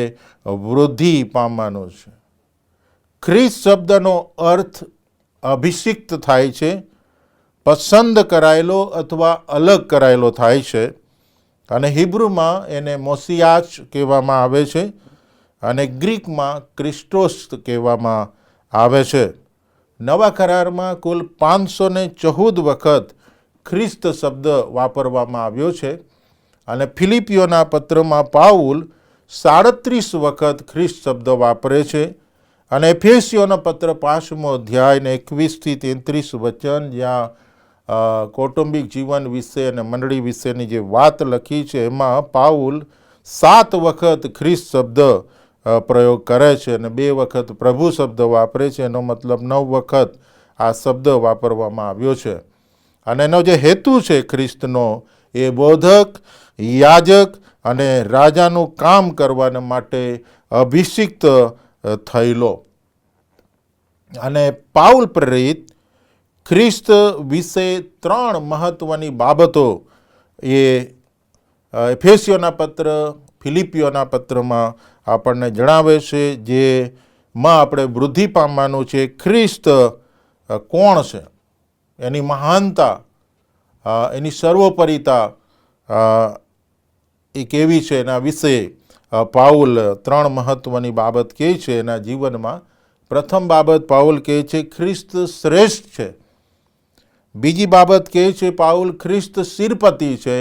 વૃદ્ધિ પામવાનું છે. ખ્રિસ્ત શબ્દનો અર્થ અભિષિક્ત થાય છે, પસંદ કરાયેલો અથવા અલગ કરાયેલો થાય છે. અને હિબ્રુમાં એને મોસિયાચ કહેવામાં આવે છે અને ગ્રીકમાં ક્રિસ્ટોસ કહેવામાં આવે છે. નવા કરારમાં કુલ 514 વખત ખ્રિસ્ત શબ્દ વાપરવામાં આવ્યો છે. અને ફિલિપીઓના પત્રમાં પાઉલ 37 વખત ખ્રિસ્ત શબ્દ વાપરે છે. અને એફેસીઓનો પત્ર 5મો અધ્યાય ને 21-33 વચન, જ્યાં કૌટુંબિક જીવન વિશે અને મંડળી વિશેની જે વાત લખી છે એમાં પાઉલ 7 વખત ખ્રિસ્ત શબ્દ પ્રયોગ કરે છે અને 2 વખત પ્રભુ શબ્દ વાપરે છે. એનો મતલબ 9 વખત આ શબ્દ વાપરવામાં આવ્યો છે. અને એનો જે હેતુ છે ખ્રિસ્તનો એ બોધક, યાજક અને રાજાનું કામ કરવા માટે અભિષિક્ત થયેલો. અને પાઉલ પ્રેરિત ખ્રિસ્ત વિશે 3 મહત્વની બાબતો એ એફેસીઓના પત્ર, ફિલિપીઓના પત્રમાં આપણને જણાવે છે, જેમાં આપણે વૃદ્ધિ પામવાનું છે. ખ્રિસ્ત કોણ છે, એની મહાનતા, એની સર્વોપરિતા એ કેવી છે, એના વિશે પાઉલ 3 મહત્વની બાબત કહે છે એના જીવનમાં. પ્રથમ બાબત પાઉલ કહે છે ખ્રિસ્ત શ્રેષ્ઠ છે. બીજી બાબત કહે છે પાઉલ ખ્રિસ્ત શિરપતિ છે.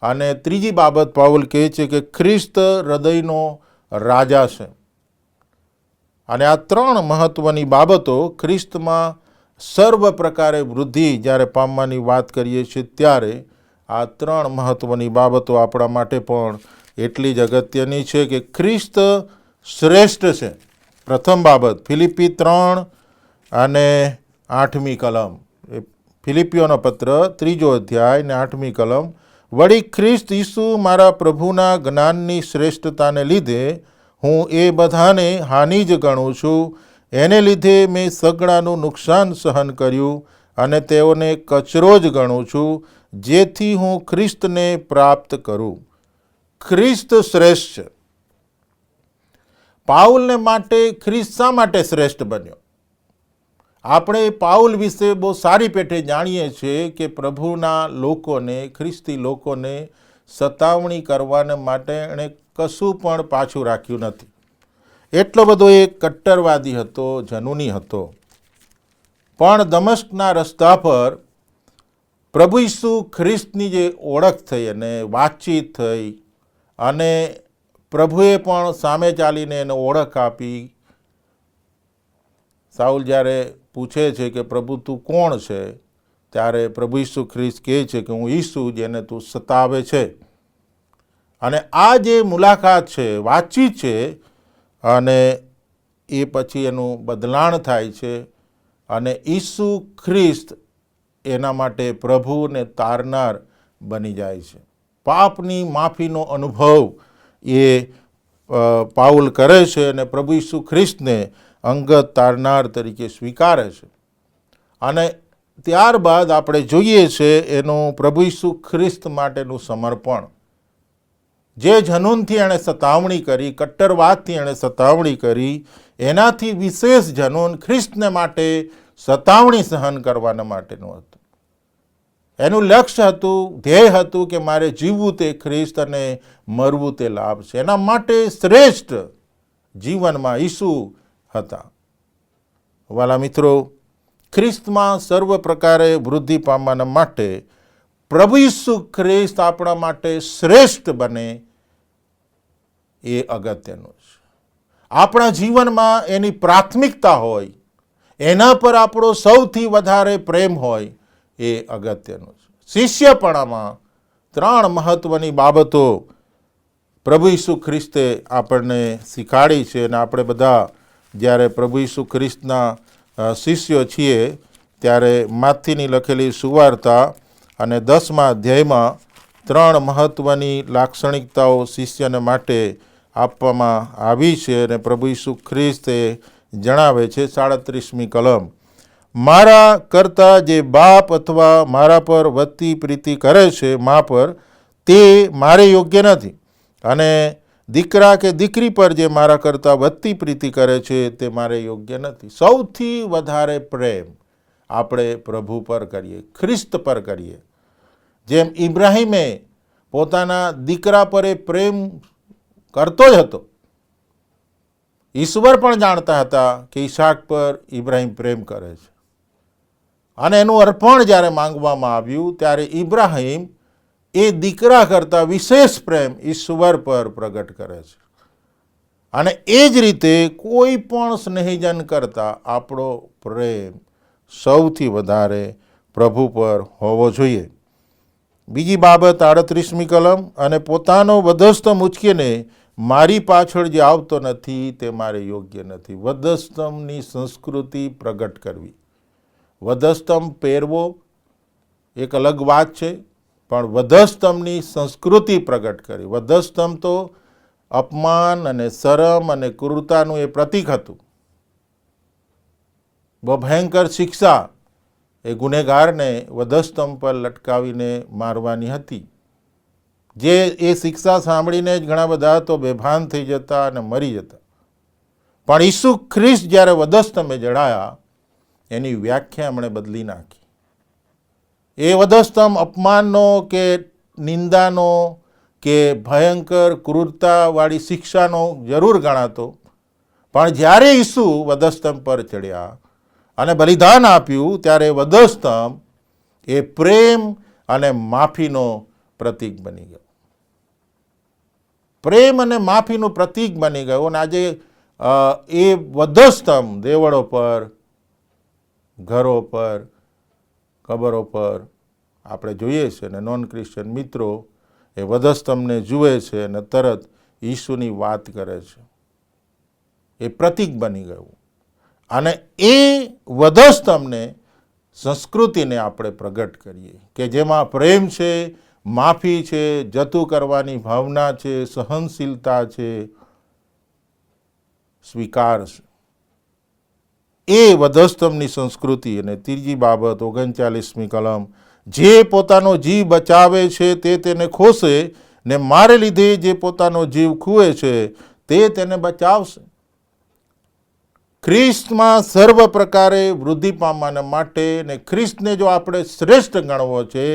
અને ત્રીજી બાબત પાઉલ કહે છે કે ખ્રિસ્ત હૃદયનો રાજા છે. અને આ 3 મહત્વની બાબતો ખ્રિસ્તમાં સર્વ પ્રકારે વૃદ્ધિ જ્યારે પામવાની વાત કરીએ છીએ ત્યારે આ 3 મહત્વની બાબતો આપણા માટે પણ એટલી જ અગત્યની છે કે ખ્રિસ્ત શ્રેષ્ઠ છે. પ્રથમ બાબત ફિલિપી 3 અને 8મી કલમ, ફિલિપીઓનો પત્ર 3જો અધ્યાય ને 8મી કલમ. વળી ખ્રિસ્ત ઈસુ મારા પ્રભુના જ્ઞાનની શ્રેષ્ઠતાને લીધે હું એ બધાને હાનિ જ ગણું છું. એને લીધે મેં સગડાનું નુકસાન સહન કર્યું અને તેઓને કચરો જ ગણું છું, જેથી હું ખ્રિસ્તને પ્રાપ્ત કરું. ખ્રિસ્ત શ્રેષ્ઠ છે. પાઉલને માટે ખ્રિસ્ત શા માટે શ્રેષ્ઠ બન્યો? આપણે પાઉલ વિશે બહુ સારી પેઠે જાણીએ છીએ કે પ્રભુના લોકોને, ખ્રિસ્તી લોકોને સતાવણી કરવાને માટે એણે કશું પણ પાછું રાખ્યું નથી. એટલો બધો એ કટ્ટરવાદી હતો, જનૂની હતો. પણ દમસ્કના રસ્તા પર પ્રભુ ઈસુ ખ્રિસ્તની જે ઓળખ થઈ અને વાતચીત થઈ અને પ્રભુએ પણ સામે ચાલીને એને ઓળખ આપી. સાઉલ જ્યારે પૂછે છે કે પ્રભુ તું કોણ છે, ત્યારે પ્રભુ ઈસુ ખ્રિસ્ત કહે છે કે હું ઈસુ જેને તું સતાવે છે. અને આ જે મુલાકાત છે, વાતચીત છે, અને એ પછી એનું બદલાણ થાય છે અને ઈસુ ખ્રિસ્ત એના માટે પ્રભુને તારનાર બની જાય છે. પાપની માફીનો અનુભવ એ પાઉલ કરે છે અને પ્રભુ ઈસુ ખ્રિસ્તને અંગત તારનાર તરીકે સ્વીકારે છે. અને ત્યારબાદ આપણે જોઈએ છે એનું પ્રભુ ઈસુ ખ્રિસ્ત માટેનું સમર્પણ. જે જનૂનથી એણે સતાવણી કરી, કટ્ટરવાદથી એણે સતાવણી કરી, એનાથી વિશેષ જનૂન ખ્રિસ્તને માટે સતાવણી સહન કરવાના માટેનું હતું. એનું લક્ષ્ય હતું, ધ્યેય હતું કે મારે જીવવું તે ખ્રિસ્ત અને મરવું તે લાભ છે. એના માટે શ્રેષ્ઠ જીવનમાં ઈસુ હતા. વાલા મિત્રો, ખ્રિસ્તમાં સર્વ પ્રકારે વૃદ્ધિ પામવાના માટે પ્રભુ ઈસુ ખ્રિસ્ત આપણા માટે શ્રેષ્ઠ બને એ અગત્યનું છે. આપણા જીવનમાં એની પ્રાથમિકતા હોય, એના પર આપણો સૌથી વધારે પ્રેમ હોય એ અગત્યનું છે. શિષ્યપણામાં 3 મહત્વની બાબતો પ્રભુ ઈસુ ખ્રિસ્તે આપણને શીખવાડી છે અને આપણે બધા જ્યારે પ્રભુ ઈસુ ખ્રિસ્તના શિષ્યો છીએ ત્યારે માથીની લખેલી સુવાર્તા અને 10મા અધ્યાયમાં 3 મહત્વની લાક્ષણિકતાઓ શિષ્યને માટે આપવામાં આવી છે અને પ્રભુ ઈસુ ખ્રિસ્તે જણાવે છે 37મી કલમ, મારા કરતાં જે બાપ અથવા મારા પર વધતી પ્રીતિ કરે છે મા પર, તે મારે યોગ્ય નથી, અને દીકરા કે દીકરી પર જે મારા કરતાં વધતી પ્રીતિ કરે છે તે મારે યોગ્ય નથી. સૌથી વધારે પ્રેમ આપણે પ્રભુ પર કરીએ, ખ્રિસ્ત પર કરીએ. જેમ ઇબ્રાહીમે પોતાના દીકરા પર એ પ્રેમ કરતો જ હતો, ઈશ્વર પણ જાણતા હતા કે ઈસાક પર ઇબ્રાહીમ પ્રેમ કરે છે, અને એનું અર્પણ જ્યારે માંગવામાં આવ્યું ત્યારે ઇબ્રાહીમ એ દીકરા કરતાં વિશેષ પ્રેમ ઈશ્વર પર પ્રગટ કરે છે. અને એ જ રીતે કોઈ પણ સ્નેહીજન કરતાં આપણો પ્રેમ સૌથી વધારે પ્રભુ પર હોવો જોઈએ. બીજી બાબત 38મી કલમ, અને પોતાનો વધસ્તંભ ઉચકીને મારી પાછળ જે આવતો નથી તે મારે યોગ્ય નથી. વધસ્તંભની સંસ્કૃતિ પ્રગટ કરવી, વધસ્તંભ પહેરવો એક અલગ વાત છે, પણ વધસ્તંભની સંસ્કૃતિ પ્રગટ કરી. વધસ્તંભ તો અપમાન અને શરમ અને ક્રૂરતાનું એ પ્રતીક હતું. બહુ ભયંકર શિક્ષા એ ગુનેગારને વધસ્તંભ પર લટકાવીને મારવાની હતી, જે એ શિક્ષા સાંભળીને જ ઘણા બધા તો બેભાન થઈ જતા અને મરી જતા. પણ ઈસુ ખ્રિસ્ત જ્યારે વધસ્તંભે જડાયા એની વ્યાખ્યા એમણે બદલી નાખી. એ વધસ્તંભ અપમાનનો કે નિંદાનો કે ભયંકર ક્રૂરતાવાળી શિક્ષાનો જરૂર ગણાતો, પણ જ્યારે ઈસુ વધસ્તંભ પર ચડ્યા અને બલિદાન આપ્યું ત્યારે વધસ્તંભ એ પ્રેમ અને માફીનો પ્રતીક બની ગયો. પ્રેમ અને માફીનું પ્રતીક બની ગયો. અને આજે એ વધસ્તંભ દેવળો પર, ઘરો પર, કબરો પર આપણે જોઈએ છે, અને નોન ક્રિશ્ચન મિત્રો એ વધસ્તંભને જુએ છે અને તરત ઈસુની વાત કરે છે. એ પ્રતીક બની ગયું. અને એ વધસ્તંભને, સંસ્કૃતિને આપણે પ્રગટ કરીએ કે જેમાં પ્રેમ છે, માફી છે, જતું કરવાની ભાવના છે, સહનશીલતા છે, સ્વીકાર છે. એ વધસ્તંભની સંસ્કૃતિ. અને ત્રીજી બાબત 39મી કલમ, જે પોતાનો જીવ બચાવે છે તે તેને ખોશે, ને મારે લીધે જે પોતાનો જીવ ખુએ છે તે તેને બચાવશે. ખ્રિસ્તમાં સર્વ પ્રકારે વૃદ્ધિ પામવાના માટે, ને ખ્રિસ્તને જો આપણે શ્રેષ્ઠ ગણવો છે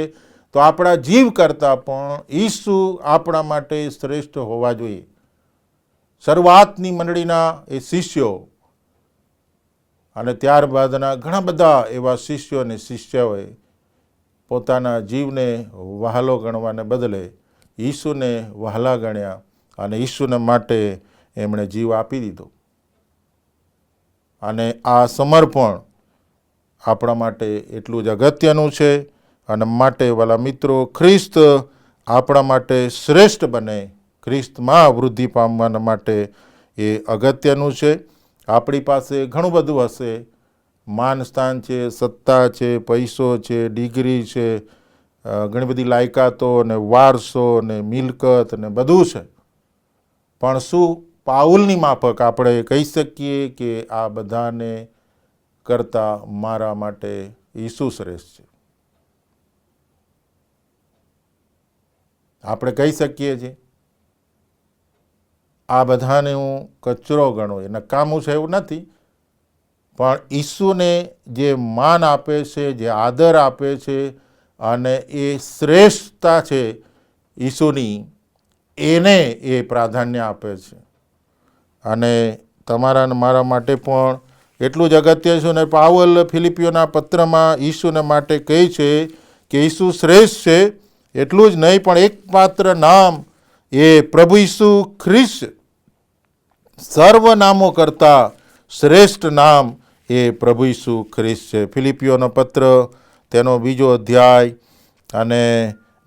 તો આપણા જીવ કરતાં પણ ઈસુ આપણા માટે શ્રેષ્ઠ હોવા જોઈએ. શરૂઆતની મંડળીના એ શિષ્યો અને ત્યારબાદના ઘણા બધા એવા શિષ્યો અને શિષ્યાઓએ પોતાના જીવને વહાલો ગણવાને બદલે ઈસુને વહાલા ગણ્યા અને ઈસુને માટે એમણે જીવ આપી દીધો. અને આ સમર્પણ આપણા માટે એટલું જ અગત્યનું છે. અને માટે વાલા મિત્રો, ખ્રિસ્ત આપણા માટે શ્રેષ્ઠ બને, ખ્રિસ્તમાં વૃદ્ધિ પામવાના માટે એ અગત્યનું છે. આપણી પાસે ઘણું બધું હશે, માન સ્થાન છે, સત્તા છે, પૈસો છે, ડિગ્રી છે, ઘણી બધી લાયકાતો ને વારસો ને મિલકત ને બધું છે, પણ શું પાઉલની માફક આપણે કહી શકીએ કે આ બધાને કરતાં મારા માટે ઈસુ શ્રેષ્ઠ છે? આપણે કહી શકીએ છીએ આ બધાને હું કચરો ગણું, એ નકામું છે એવું નથી, પણ ઈસુને જે માન આપે છે, જે આદર આપે છે અને એ શ્રેષ્ઠતા છે ઈસુની, એને એ પ્રાધાન્ય આપે છે. અને તમારા અને મારા માટે પણ એટલું જ અગત્ય છે. અને પાઉલ ફિલિપિયોના પત્રમાં ઈસુને માટે કહે છે કે ઈસુ શ્રેષ્ઠ છે, એટલું જ નહીં પણ એકમાત્ર નામ એ પ્રભુ ઈસુ ખ્રિસ્ત, સર્વ નામો કરતાં શ્રેષ્ઠ નામ એ પ્રભુ ઈસુ ખ્રિસ્ત છે. ફિલિપીઓનો પત્ર તેનો 2 અધ્યાય અને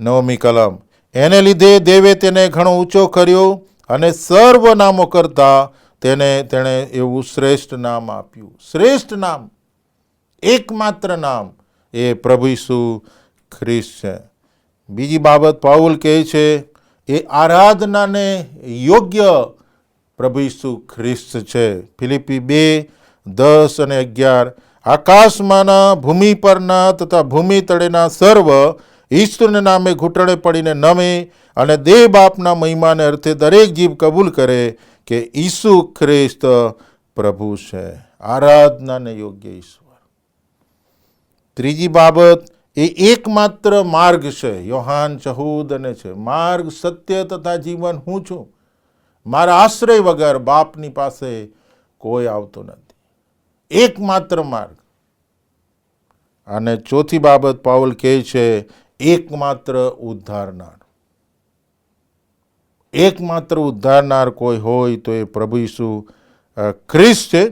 9મી કલમ. એને લીધે દેવે તેને ઘણો ઊંચો કર્યો અને સર્વ નામો કરતાં તેણે એવું શ્રેષ્ઠ નામ આપ્યું. શ્રેષ્ઠ નામ, એકમાત્ર નામ એ પ્રભુ ઈસુ ખ્રિસ્ત છે. બીજી બાબત પાઉલ કહે છે એ આરાધનાને યોગ્ય પ્રભુ ઈસુ ખ્રિસ્ત છે. ફિલિપી 2:10 અને 11. આકાશમાંના, ભૂમિ પરના તથા ભૂમિ તળેના સર્વ ઈશ્વરના નામે ઘૂંટણે પડીને નમે અને દેવ બાપના મહિમાને અર્થે દરેક જીભ કબૂલ કરે કે ઈસુ ખ્રિસ્ત પ્રભુ છે. આરાધનાને યોગ્ય ઈશ્વર. ત્રીજી બાબત એ એકમાત્ર માર્ગ છે. યોહાન 14 અને છે, માર્ગ, સત્ય તથા જીવન હું છું, મારા આશ્રય વગર બાપની પાસે કોઈ આવતો નથી. એકમાત્ર માર્ગ. અને ચોથી બાબત પાઉલ કહે છે એકમાત્ર ઉદ્ધારનાર. એકમાત્ર ઉદ્ધારનાર કોઈ હોય તો એ પ્રભુ ઈસુ ખ્રિસ્ત છે.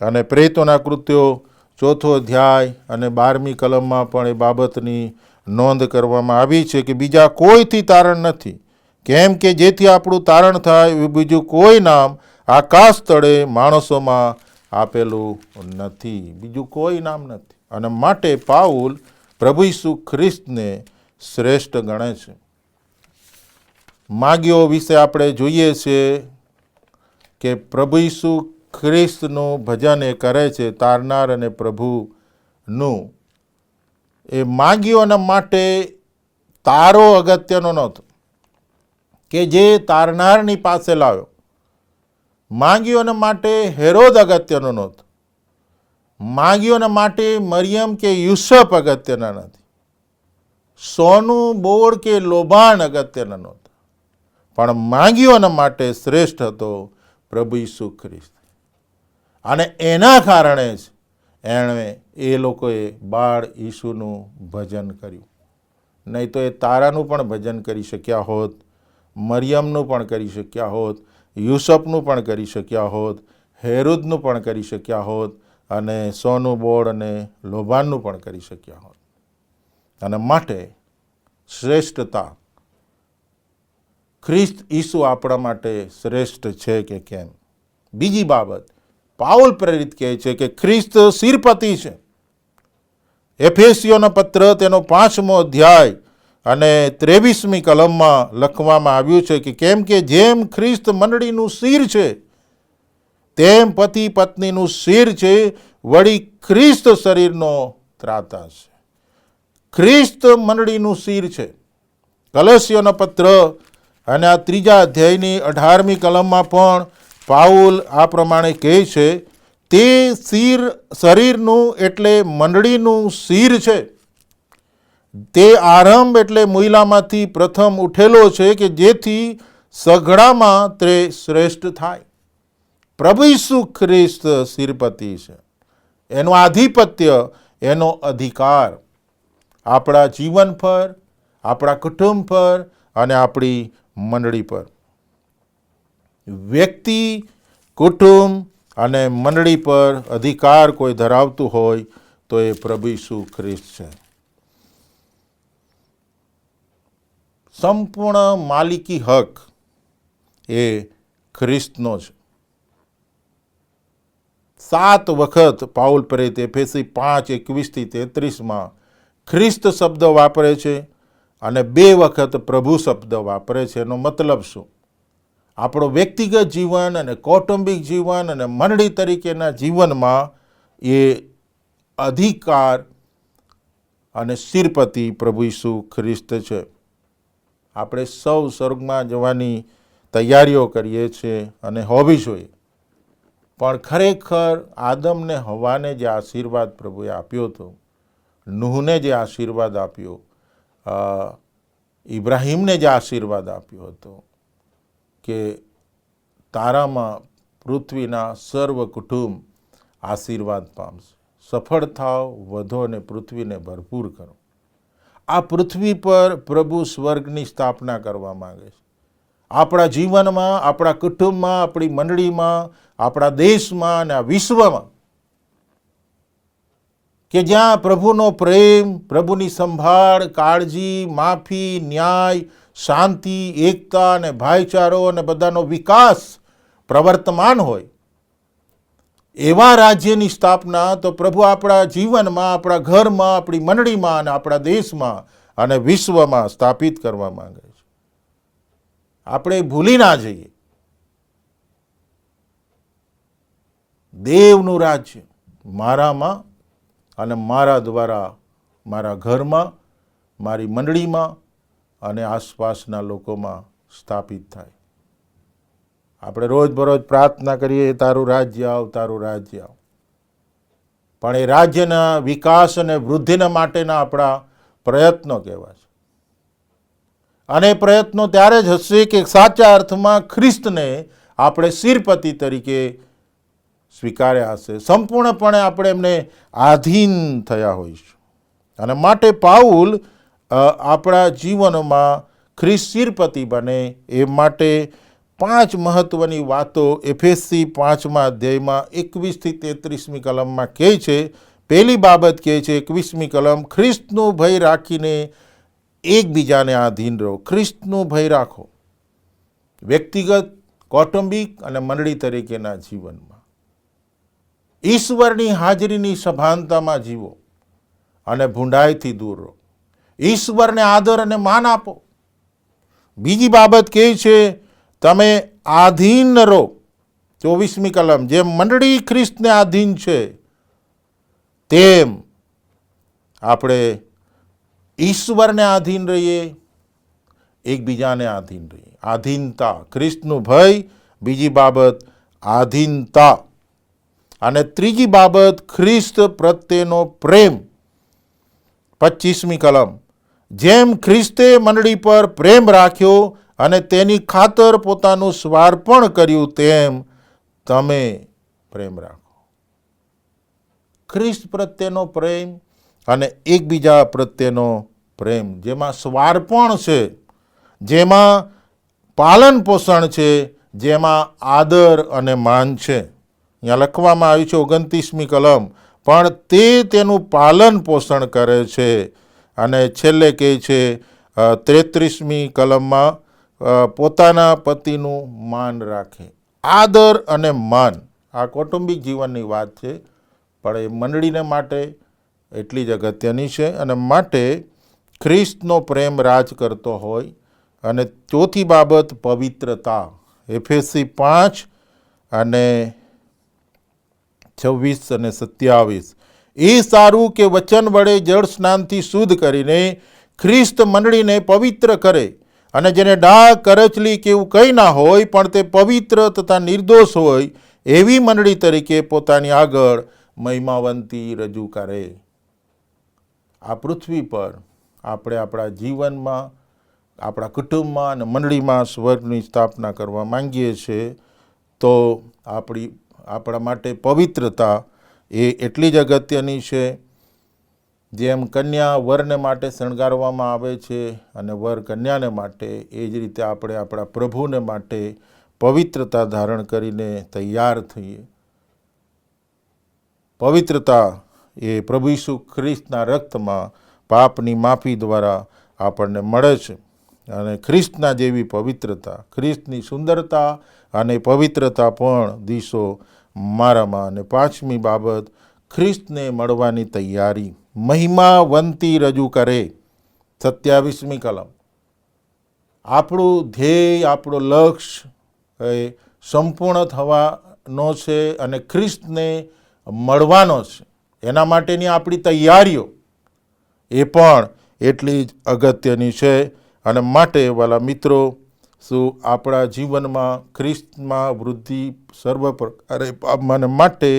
અને પ્રેરિતોના કૃત્યો 4 અધ્યાય અને 12મી કલમમાં પણ એ બાબતની નોંધ કરવામાં આવી છે કે બીજા કોઈથી તારણ નથી, કેમ કે જેથી આપણું તારણ થાય એવું બીજું કોઈ નામ આકાશ તળે માણસોમાં આપેલું નથી. બીજું કોઈ નામ નથી. અને માટે પાઉલ પ્રભુ ઈસુ ખ્રિસ્તને શ્રેષ્ઠ ગણે છે. માગીઓ વિશે આપણે જોઈએ છીએ કે પ્રભુ ઈસુ ખ્રિસ્તનું ભજન એ કરે છે, તારનાર અને પ્રભુનું. એ માગીઓના માટે તારો અગત્યનો નહોતો કે જે તારનારની પાસે લાવ્યો. માગીઓના માટે હેરોદ અગત્યનો નહોતો. માગીઓના માટે મરિયમ કે યુસફ અગત્યના નથી. સોનું, બોળ કે લોભાણ અગત્યના નહોતા. પણ માગીઓના માટે શ્રેષ્ઠ હતો પ્રભુ ઈસુ ખ્રિસ્ત. અને એના કારણે જ એણે એ લોકોએ બાળ ઈસુનું ભજન કર્યું. નહીં તો એ તારાનું પણ ભજન કરી શક્યા હોત, મરિયમનું પણ કરી શક્યા હોત, યુસફનું પણ કરી શક્યા હોત, હેરોદનું પણ કરી શક્યા હોત, અને સોનું, બોળ અને લોભાનનું પણ કરી શક્યા હોત. અને માટે શ્રેષ્ઠતા, ખ્રિસ્ત ઈસુ આપણા માટે શ્રેષ્ઠ છે કે કેમ. બીજી બાબત, પાઉલ પ્રેરિત કહે છે કે ખ્રિસ્ત શિરપતિ છે. એફેસીઓનો પત્ર તેનો 5મો અધ્યાય અને 23મી કલમમાં લખવામાં આવ્યું છે કે કેમ કે જેમ ખ્રિસ્ત મંડળીનું શિર છે, તેમ પતિ પત્નીનું શિર છે, વળી ખ્રિસ્ત શરીરનો ત્રાતા છે. ખ્રિસ્ત મંડળીનું શિર છે. કલોસીઓનો પત્ર અને આ 3જા અધ્યાયની 18મી કલમમાં પણ પાઉલ આ પ્રમાણે કહે છે, તે શરીરનું એટલે મંડળીનું શિર છે. તે આરંભ એટલે મુઈલામાંથી પ્રથમ ઉઠેલો છે કે જેથી સઘળામાં તે શ્રેષ્ઠ થાય. પ્રભુ ઈસુ ખ્રિસ્ત શિરપતિ છે. એનું આધિપત્ય, એનો અધિકાર આપણા જીવન પર, આપણા કુટુંબ પર અને આપણી મંડળી પર. વ્યક્તિ, કુટુંબ અને મંડળી પર અધિકાર કોઈ ધરાવતું હોય તો એ પ્રભુ ઈસુ ખ્રિસ્ત છે. સંપૂર્ણ માલિકી હક એ ખ્રિસ્તનો છે. 7 વખત પાઉલ પ્રેરિત એફેસી 5:21-33 ખ્રિસ્ત શબ્દ વાપરે છે અને 2 વખત પ્રભુ શબ્દ વાપરે છે. એનો મતલબ શું? આપણો વ્યક્તિગત જીવન અને કૌટુંબિક જીવન અને મંડળી તરીકેના જીવનમાં એ અધિકાર અને શિરપતિ પ્રભુ ઈસુ ખ્રિસ્ત છે. આપણે સૌ સ્વર્ગમાં જવાની તૈયારીઓ કરીએ છીએ અને હોવી જોઈએ, પણ ખરેખર આદમને હવાને જે આશીર્વાદ પ્રભુએ આપ્યો હતો, નૂહને જે આશીર્વાદ આપ્યો, ઇબ્રાહીમને જે આશીર્વાદ આપ્યો હતો કે તારામાં પૃથ્વીના સર્વ કુટુંબ આશીર્વાદ પામશે, સફળ થાવ, વધો અને પૃથ્વીને ભરપૂર કરો. આ પૃથ્વી પર પ્રભુ સ્વર્ગની સ્થાપના કરવા માંગે છે. આપણા જીવનમાં, આપણા કુટુંબમાં, આપણી મંડળીમાં, આપણા દેશમાં અને આ વિશ્વમાં, કે જ્યાં પ્રભુનો પ્રેમ, પ્રભુની સંભાળ, કાળજી, માફી, ન્યાય, શાંતિ, એકતા અને ભાઈચારો અને બધાનો વિકાસ પ્રવર્તમાન હોય, એવા રાજ્યની સ્થાપના તો પ્રભુ આપણા જીવનમાં, આપણા ઘરમાં, આપણી મંડળીમાં અને આપણા દેશમાં અને વિશ્વમાં સ્થાપિત કરવા માંગે છે. આપણે ભૂલી ના જઈએ, દેવનું રાજ્ય મારામાં અને મારા દ્વારા મારા ઘરમાં, મારી મંડળીમાં અને આસપાસના લોકોમાં સ્થાપિત થાય. આપણે રોજબરોજ પ્રાર્થના કરીએ, તારું રાજ્ય આવ, તારું રાજ્ય આવ. પણ એ રાજ્યના વિકાસ અને વૃદ્ધિના માટેના આપણા પ્રયત્નો કેવા છે. અને પ્રયત્નો ત્યારે જ હશે કે સાચા અર્થમાં ખ્રિસ્તને આપણે શિરપતિ તરીકે સ્વીકાર્યા હશે, સંપૂર્ણપણે આપણે એમને આધીન થયા હોઈશું. અને માટે પાઉલ આપણા જીવનમાં ખ્રિસ્ત શિરપતિ બને એ માટે 5 મહત્વની વાતો એફેસી 5મા અધ્યાયમાં 21-33મી કલમમાં કહે છે. પહેલી બાબત કહે છે 21મી કલમ, ખ્રિસ્તનું ભય રાખીને એકબીજાને આધીન રહો. ખ્રિસ્તનું ભય રાખો, વ્યક્તિગત, કૌટુંબિક અને મંડળી તરીકેના જીવનમાં. ઈશ્વરની હાજરીની સભાનતામાં જીવો અને ભૂંડાઈથી દૂર રહો. ઈશ્વરને આદર અને માન આપો. બીજી બાબત કહે છે તમે આધીન રહો. 24મી કલમ, જેમ મંડળી ખ્રિસ્તને આધીન છે તેમ આપણે ઈશ્વરને આધીન રહીએ, એકબીજાને આધીન રહીએ. આધીનતા, ખ્રિસ્તનું ભય. બીજી બાબત આધીનતા. અને ત્રીજી બાબત ખ્રિસ્ત પ્રત્યેનો પ્રેમ. 25મી કલમ, જેમ ખ્રિસ્તે મંડળી પર પ્રેમ રાખ્યો અને તેની ખાતર પોતાનું સ્વાર્પણ કર્યું, તેમ તમે પ્રેમ રાખો. ખ્રિસ્ત પ્રત્યેનો પ્રેમ અને એકબીજા પ્રત્યેનો પ્રેમ, જેમાં સ્વાર્પણ છે, જેમાં પાલન પોષણ છે, જેમાં આદર અને માન છે. અહીંયા લખવામાં આવ્યું છે 29મી કલમ, પણ તે તેનું પાલન પોષણ કરે છે. અને છેલ્લે કહે છે 33મી કલમમાં, પોતાના પતિનું માન રાખે. આદર અને માન આ કૌટુંબિક જીવનની વાત છે, પણ એ મંડળીને માટે એટલી જ અગત્યની છે. અને માટે ખ્રિસ્તનો પ્રેમ રાજ કરતો હોય. અને ચોથી બાબત પવિત્રતા. એફેસી 5 અને 26 અને 27, એ સારું કે વચન વડે જળ સ્નાનથી શુદ્ધ કરીને ખ્રિસ્ત મંડળીને પવિત્ર કરે, અને જેને ડાઘ, કરચલી કે એવું કંઈ ના હોય, પણ તે પવિત્ર તથા નિર્દોષ હોય એવી મંડળી તરીકે પોતાની આગળ મહિમાવંતી રજૂ કરે. આ પૃથ્વી પર આપણે આપણા જીવનમાં, આપણા કુટુંબમાં અને મંડળીમાં સ્વર્ગની સ્થાપના કરવા માંગીએ છીએ, તો આપણા માટે પવિત્રતા એ એટલી જ અગત્યની છે. જેમ કન્યા વરને માટે શણગારવામાં આવે છે અને વર કન્યાને માટે, એ જ રીતે આપણે આપણા પ્રભુને માટે પવિત્રતા ધારણ કરીને તૈયાર થઈએ. પવિત્રતા એ પ્રભુ ઈસુ ખ્રિસ્તના રક્તમાં પાપની માફી દ્વારા આપણને મળે છે. અને ખ્રિસ્તના જેવી પવિત્રતા, ખ્રિસ્તની સુંદરતા અને પવિત્રતા પણ દિશો મારામાં. અને 5મી બાબત, ખ્રિસ્તને મળવાની તૈયારી, મહિમાવંતી રજૂ કરે. 27મી કલમ, આપણું ધ્યેય, આપણો લક્ષ્ય એ સંપૂર્ણ થવાનો છે અને ખ્રિસ્તને મળવાનો છે. એના માટેની આપણી તૈયારીઓ એ પણ એટલી જ અગત્યની છે. અને માટે વાલા મિત્રો, શું આપણા જીવનમાં ખ્રિસ્તમાં વૃદ્ધિ સર્વ પ્રકારે પામવાને માટે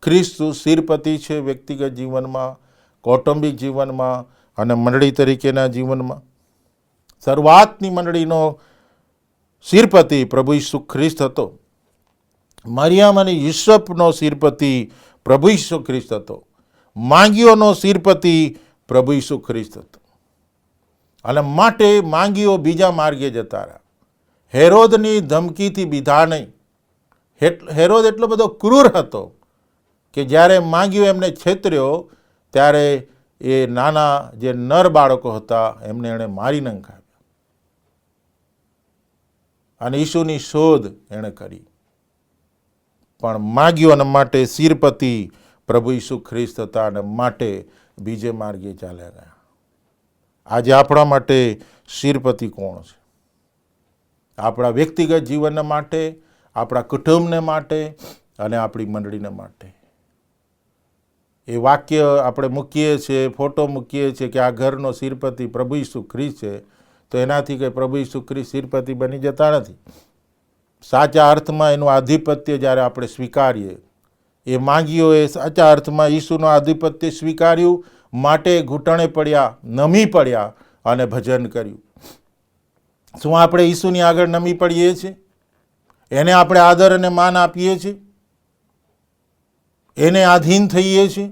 ખ્રિસ્ત શિરપતિ છે, વ્યક્તિગત જીવનમાં, કૌટુંબિક જીવનમાં અને મંડળી તરીકેના જીવનમાં. શરૂઆતની મંડળીનો શિરપતિ પ્રભુ ઈસુ ખ્રિસ્ત હતો. મરિયમ અને યુસુફનો શિરપતિ પ્રભુ ઈસુ ખ્રિસ્ત હતો. માંગીઓનો શિરપતિ પ્રભુ ઈસુ ખ્રિસ્ત હતો. અને માટે માંગીઓ બીજા માર્ગે જતા રહ્યા. હેરોદની ધમકીથી બીધા નહીં. હેરોદ એટલો બધો ક્રૂર હતો કે જ્યારે માંગ્યો એમને છેતર્યો ત્યારે એ નાના જે નર બાળકો હતા એમને એણે મારી નંખાવ્યા અને ઈસુની શોધ એણે કરી. પણ માગ્યોને માટે શિરપતિ પ્રભુ ઈસુ ખ્રિસ્ત હતા અને માટે બીજે માર્ગે ચાલ્યા ગયા. આજે આપણા માટે શિરપતિ કોણ છે? આપણા વ્યક્તિગત જીવનને માટે, આપણા કુટુંબને માટે અને આપણી મંડળીને માટે. એ વાક્ય આપણે મૂકીએ છીએ, ફોટો મૂકીએ છીએ કે આ ઘરનો શિરપતિ પ્રભુ ઈસુ ખ્રિસ્ત છે, તો એનાથી કંઈ પ્રભુ ઈસુ ખ્રિસ્ત શિરપતિ બની જતા નથી. સાચા અર્થમાં એનું આધિપત્ય જ્યારે આપણે સ્વીકારીએ, એ માંગીઓ એ સાચા અર્થમાં ઈસુનું આધિપત્ય સ્વીકાર્યું, માટે ઘૂંટણે પડ્યા, નમી પડ્યા અને ભજન કર્યું. શું આપણે ઈસુની આગળ નમી પડીએ છીએ? એને આપણે આદર અને માન આપીએ છીએ? એને આધીન થઈએ છીએ?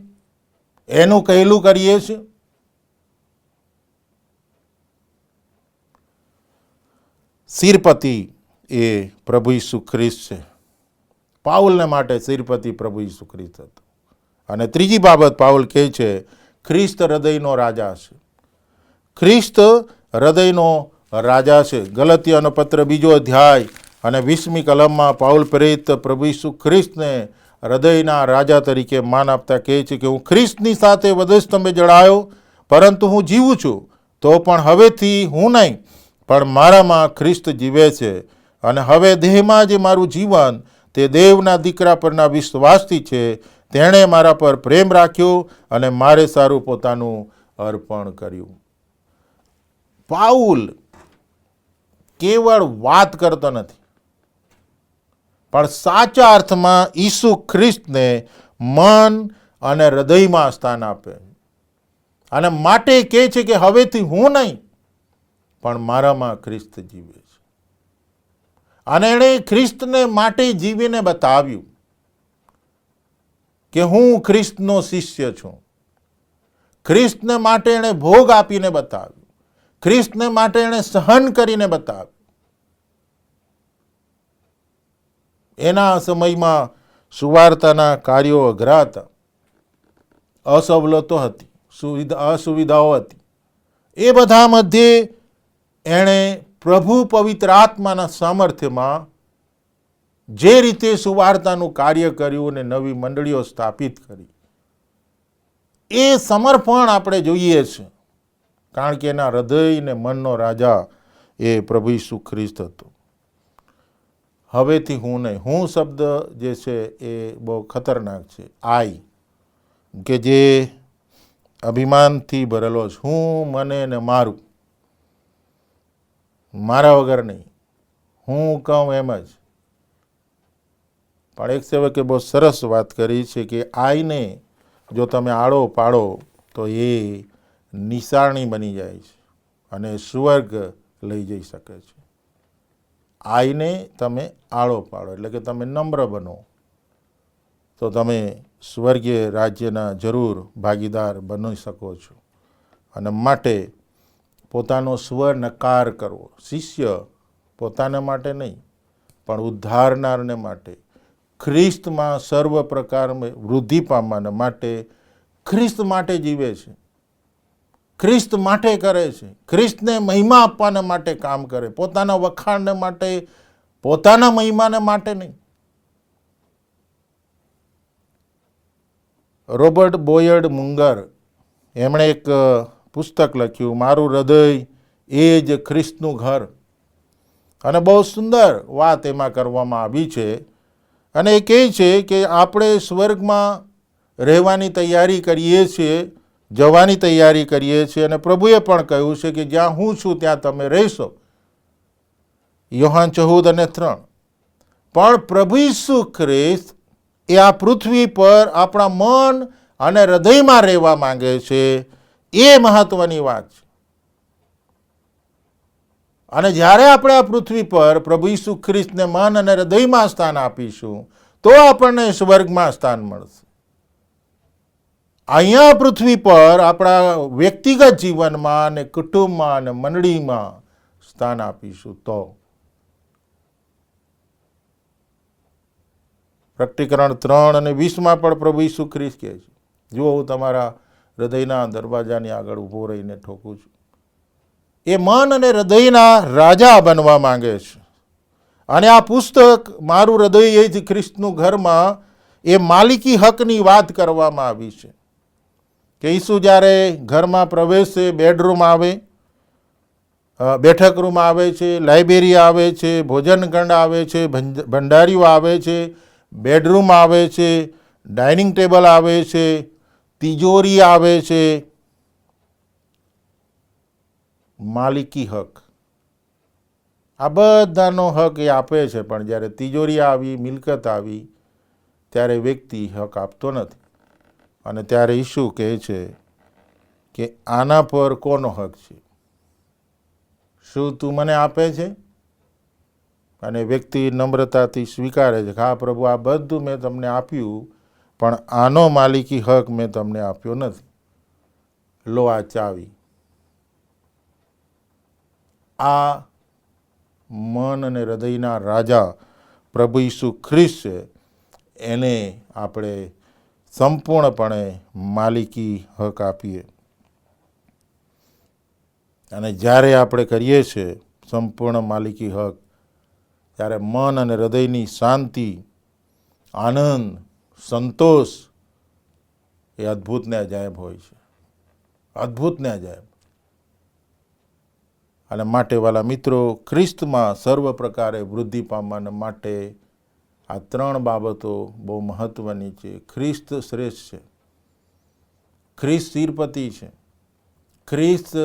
એનું કહેલું કરીએ છીએ? શિરપતિ એ પ્રભુ ઈસુ ખ્રિસ્ત છે. પાઉલને માટે શિરપતિ પ્રભુ ઈસુ ખ્રિસ્ત હતો. અને ત્રીજી બાબત પાઉલ કહે છે, ખ્રિસ્ત હૃદયનો રાજા છે. ખ્રિસ્ત હૃદયનો રાજા છે. ગલતીયાનો પત્ર 2 અધ્યાય અને 20મી કલમમાં પાઉલ પ્રેરિત પ્રભુ ઈસુ ખ્રિસ્તને હૃદયના રાજા તરીકે માન આપતા કહે છે કે હું ખ્રિસ્તની સાથે વધસ્તંભે જડાયો, પરંતુ હું જીવું છું, તો પણ હવેથી હું નહીં, પણ મારામાં ખ્રિસ્ત જીવે છે. અને હવે દેહમાં જે મારું જીવન તે દેવના દીકરા પરના વિશ્વાસથી છે. તેણે મારા પર પ્રેમ રાખ્યો અને મારે સારું પોતાનું અર્પણ કર્યું. પાઉલ કેવળ વાત કરતો નથી, પણ સાચા અર્થમાં ઈસુ ખ્રિસ્તને મન અને હૃદયમાં સ્થાન આપે અને માટે કહે છે કે હવેથી હું નહીં, પણ મારામાં ખ્રિસ્ત જીવે છે. અને એણે ખ્રિસ્તને માટે જીવીને બતાવ્યું કે હું ખ્રિસ્તનો શિષ્ય છું. ખ્રિસ્તને માટે એણે ભોગ આપીને બતાવ્યું. ખ્રિસ્તને માટે એણે સહન કરીને બતાવ્યું. એના સમયમાં સુવાર્તાના કાર્યો અઘરા હતા, અસવલતો હતી, અસુવિધાઓ હતી. એ બધા મધ્યે એણે પ્રભુ પવિત્ર આત્માના સામર્થ્યમાં જે રીતે સુવાર્તાનું કાર્ય કર્યું અને નવી મંડળીઓ સ્થાપિત કરી, એ સમર્પણ આપણે જોઈએ છે. કારણ કે એના હૃદય અને મનનો રાજા એ પ્રભુ ઈસુ ખ્રિસ્ત હતો. હવેથી હું નહીં. હું શબ્દ જે છે એ બહુ ખતરનાક છે. આઈ કે જે અભિમાનથી ભરેલો છે. હું, મને ને મારું, મારા વગર નહીં, હું કહું એમ જ. પણ એક સેવકે બહુ સરસ વાત કરી છે કે આઈને જો તમે આડો પાડો તો એ નિશાણી બની જાય છે અને સ્વર્ગ લઈ જઈ શકે છે. આઈને તમે આડો પાડો એટલે કે તમે નમ્ર બનો તો તમે સ્વર્ગીય રાજ્યના જરૂર ભાગીદાર બની શકો છો. અને માટે પોતાનો સ્વ નકાર કરવો. શિષ્ય પોતાને માટે નહીં, પણ ઉદ્ધારનારને માટે, ખ્રિસ્તમાં સર્વ પ્રકારમાં વૃદ્ધિ પામવાને માટે, ખ્રિસ્ત માટે જીવે છે, ખ્રિસ્ત માટે કરે છે, ખ્રિસ્તને મહિમા આપવાને માટે કામ કરે, પોતાના વખાણને માટે, પોતાના મહિમાને માટે નહીં. રોબર્ટ બોયડ મુંગર એમણે એક પુસ્તક લખ્યું, મારું હૃદય એ જ ખ્રિસ્તનું ઘર. અને બહુ સુંદર વાત એમાં કરવામાં આવી છે. અને એ કહે છે કે આપણે સ્વર્ગમાં રહેવાની તૈયારી કરીએ છીએ, જવાની તૈયારી કરીએ છીએ. અને પ્રભુએ પણ કહ્યું છે કે જ્યાં હું છું ત્યાં તમે રહેશો. યોહાન 14:3. પણ પ્રભુ ઈસુ ખ્રિસ્ત એ આ પૃથ્વી પર આપણા મન અને હૃદયમાં રહેવા માંગે છે. એ મહત્વની વાત છે. અને જ્યારે આપણે આ પૃથ્વી પર પ્રભુ ઈસુ ખ્રિસ્તને મન અને હૃદયમાં સ્થાન આપીશું તો આપણને સ્વર્ગમાં સ્થાન મળશે. અહીંયા પૃથ્વી પર આપણા વ્યક્તિગત જીવનમાં અને કુટુંબમાં અને મંડળીમાં સ્થાન આપીશું તો પ્રકટીકરણ 3 અને 20 પણ પ્રભુ ઈસુ ખ્રિસ્ત કહે છે, જુઓ હું તમારા હૃદયના દરવાજાની આગળ ઊભો રહીને ઠોકું છું. એ મન અને હૃદયના રાજા બનવા માંગે છે. અને આ પુસ્તક મારું હૃદય એ જ ખ્રિસ્તનું ઘરમાં એ માલિકી હકની વાત કરવામાં આવી છે કે ઈસુ જ્યારે ઘરમાં પ્રવેશે, બેડરૂમ આવે, બેઠક રૂમ આવે છે, લાઇબ્રેરી આવે છે, ભોજન ખંડ આવે છે, ભંડારીઓ આવે છે, બેડરૂમ આવે છે, ડાઇનિંગ ટેબલ આવે છે, તિજોરી આવે છે, માલિકી હક, આ બધાનો હક એ આપે છે. પણ જ્યારે તિજોરી આવી, મિલકત આવી, ત્યારે વ્યક્તિ હક આપતો નથી. અને ત્યારે ઈસુ કહે છે કે આના પર કોનો હક છે? શું તું મને આપે છે? અને વ્યક્તિ નમ્રતાથી સ્વીકારે છે કે હા પ્રભુ, આ બધું મેં તમને આપ્યું, પણ આનો માલિકી હક મેં તમને આપ્યો નથી. લો આ ચાવી. આ મન અને હૃદયના રાજા પ્રભુ ઈસુ ખ્રિસ્ત છે, એને આપણે સંપૂર્ણપણે માલિકી હક આપીએ. અને જ્યારે આપણે કરીએ છીએ સંપૂર્ણ માલિકી હક, ત્યારે મન અને હૃદયની શાંતિ, આનંદ, સંતોષ એ અદ્ભુત ને અજાયબ હોય છે. અદ્ભુત ને અજાયબ. અને માટે વાલા મિત્રો, ખ્રિસ્તમાં સર્વ પ્રકારે વૃદ્ધિ પામવા માટે આ 3 બાબતો બહુ મહત્વની છે. ખ્રિસ્ત શ્રેષ્ઠ છે, ખ્રિસ્ત શિરપતિ છે, ખ્રિસ્ત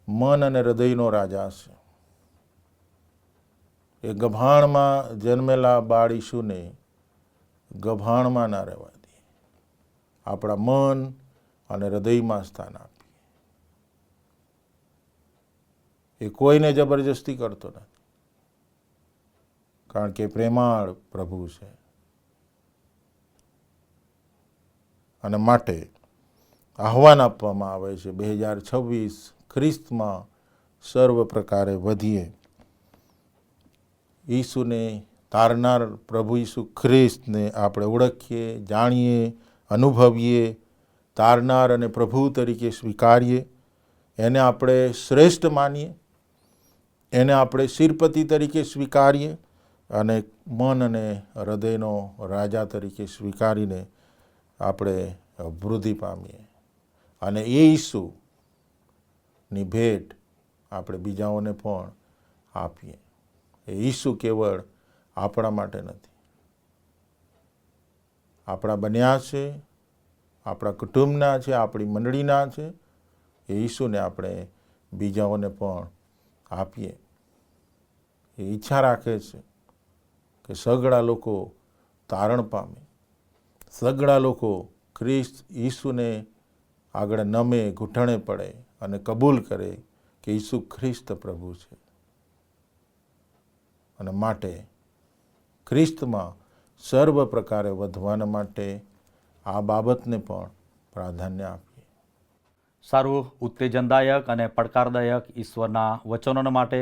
મન અને હૃદયનો રાજા છે. એ ગભાણમાં જન્મેલા બાળ ઈસુને ગભાણમાં ના રહેવા દે, આપણા મન અને હૃદયમાં સ્થાન આપીએ. એ કોઈને જબરજસ્તી કરતો નથી, કારણ કે પ્રેમાળ પ્રભુ છે. અને માટે આહવાન આપવામાં આવે છે 2026 ખ્રિસ્તમાં સર્વ પ્રકારે વધીએ. ઈસુને તારનાર પ્રભુ ઈસુ ખ્રિસ્તને આપણે ઓળખીએ, જાણીએ, અનુભવીએ, તારનાર અને પ્રભુ તરીકે સ્વીકારીએ. એને આપણે શ્રેષ્ઠ માનીએ, એને આપણે શિરપતિ તરીકે સ્વીકારીએ અને મન અને હૃદયનો રાજા તરીકે સ્વીકારીને આપણે વૃદ્ધિ પામીએ. અને એ ઈસુની ભેટ આપણે બીજાઓને પણ આપીએ. એ ઈસુ કેવળ આપણા માટે નથી, આપણા બન્યા છે, આપણા કુટુંબના છે, આપણી મંડળીના છે. એ ઈસુને આપણે બીજાઓને પણ આપીએ. એ ઈચ્છા રાખે છે કે સઘળા લોકો તારણ પામે, સઘળા લોકો ખ્રિસ્ત ઈસુને આગળ નમે, ઘૂંટણે પડે અને કબૂલ કરે કે ઈસુ ખ્રિસ્ત પ્રભુ છે. અને માટે ખ્રિસ્તમાં સર્વ પ્રકારે વધવાના માટે આ બાબતને પણ પ્રાધાન્ય આપીએ. સારું, ઉત્તેજનદાયક અને પડકારદાયક ઈશ્વરના વચનોને માટે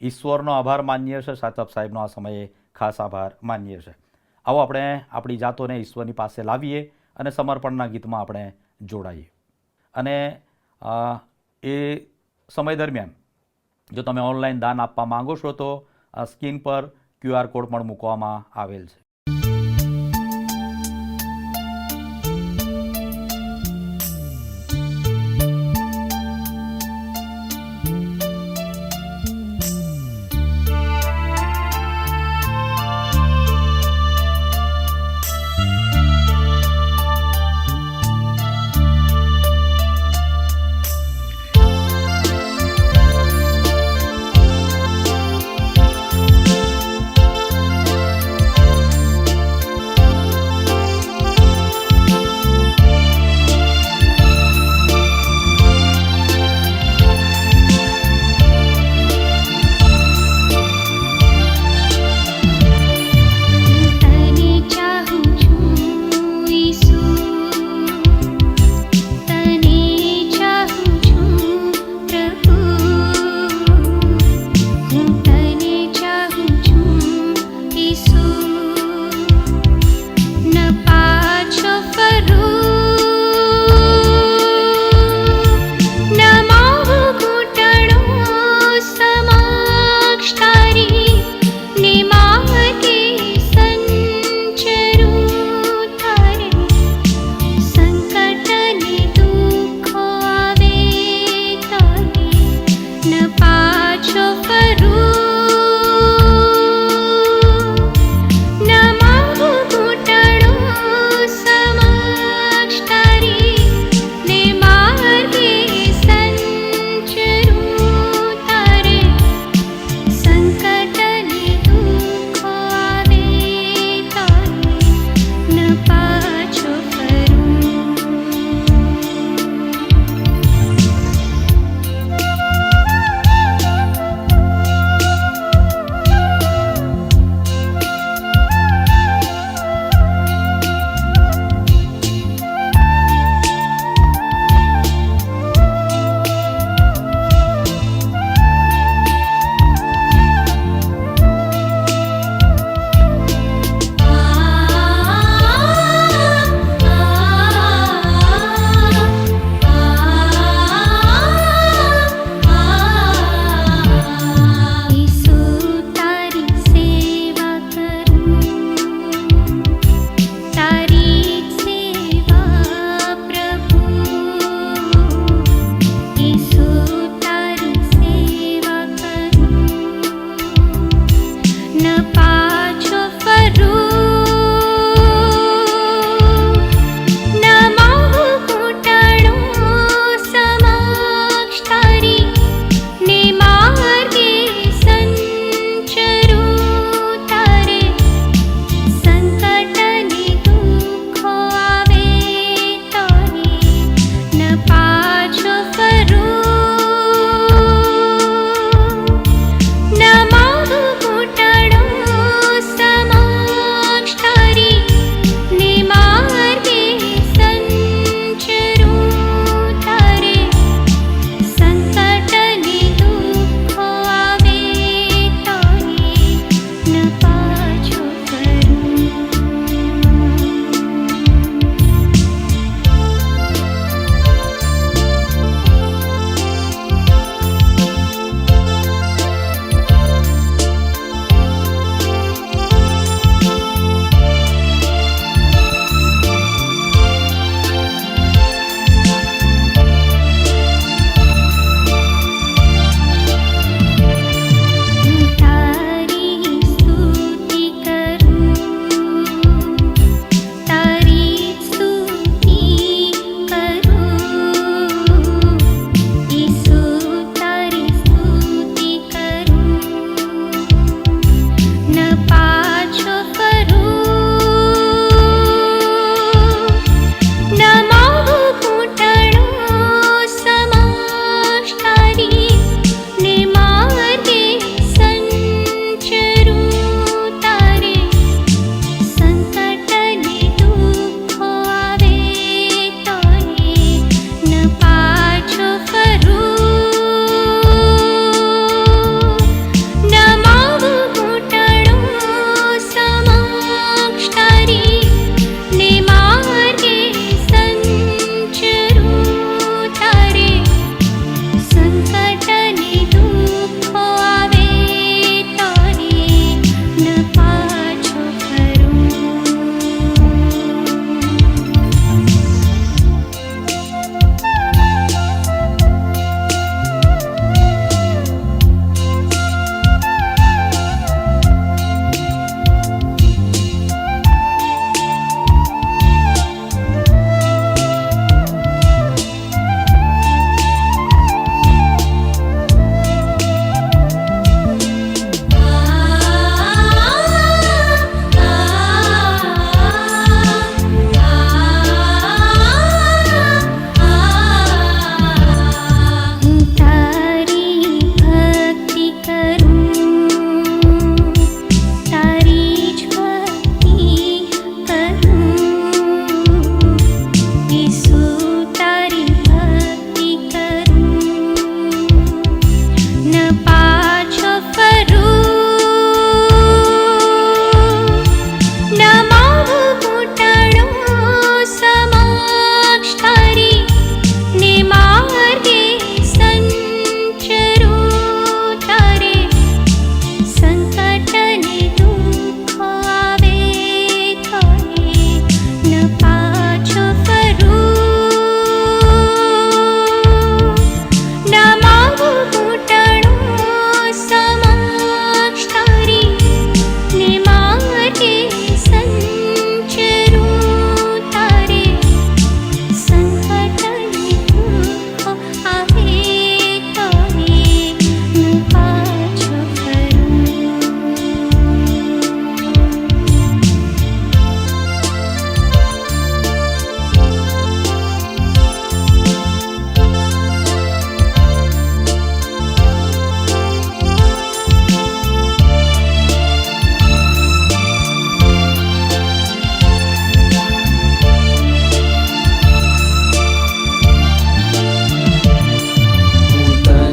ઈશ્વરનો આભાર માનીએ છીએ. સાચપ સાહેબનો આ સમયે ખાસ આભાર માનીએ છીએ. આવો આપણે આપણી જાતોને ઈશ્વરની પાસે લાવીએ અને સમર્પણના ગીતમાં આપણે જોડાઈએ. અને એ સમય દરમિયાન જો તમે ઓનલાઈન દાન આપવા માંગો છો તો સ્ક્રીન પર QR કોડ પણ મૂકવામાં આવેલ છે.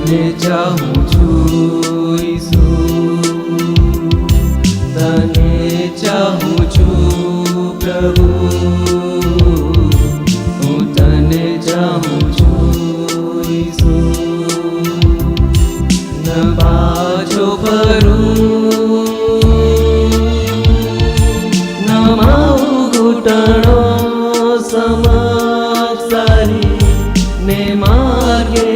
તને ચાહું છું ઈસુ, તને ચાહું છું પ્રભુ, હું તને ચાહું છું ઈસુ. ન પાછો ફરું, ન માવું ઘૂંટણો સમાચારી, ને માર્ગે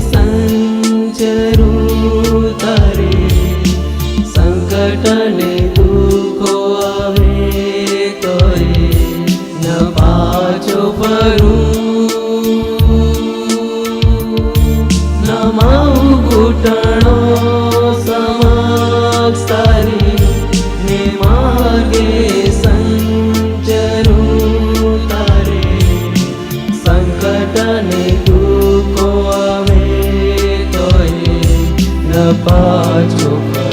સંચરું તારે. સંકટ ને દુઃખો આવે તો ન પાછો ફરું, ન માવું ઘૂંટણો સમાચારી, ને માર્ગે સંચરું તારે. સંકટ ને દુઃખો આવે તો ન પાછો ફરું.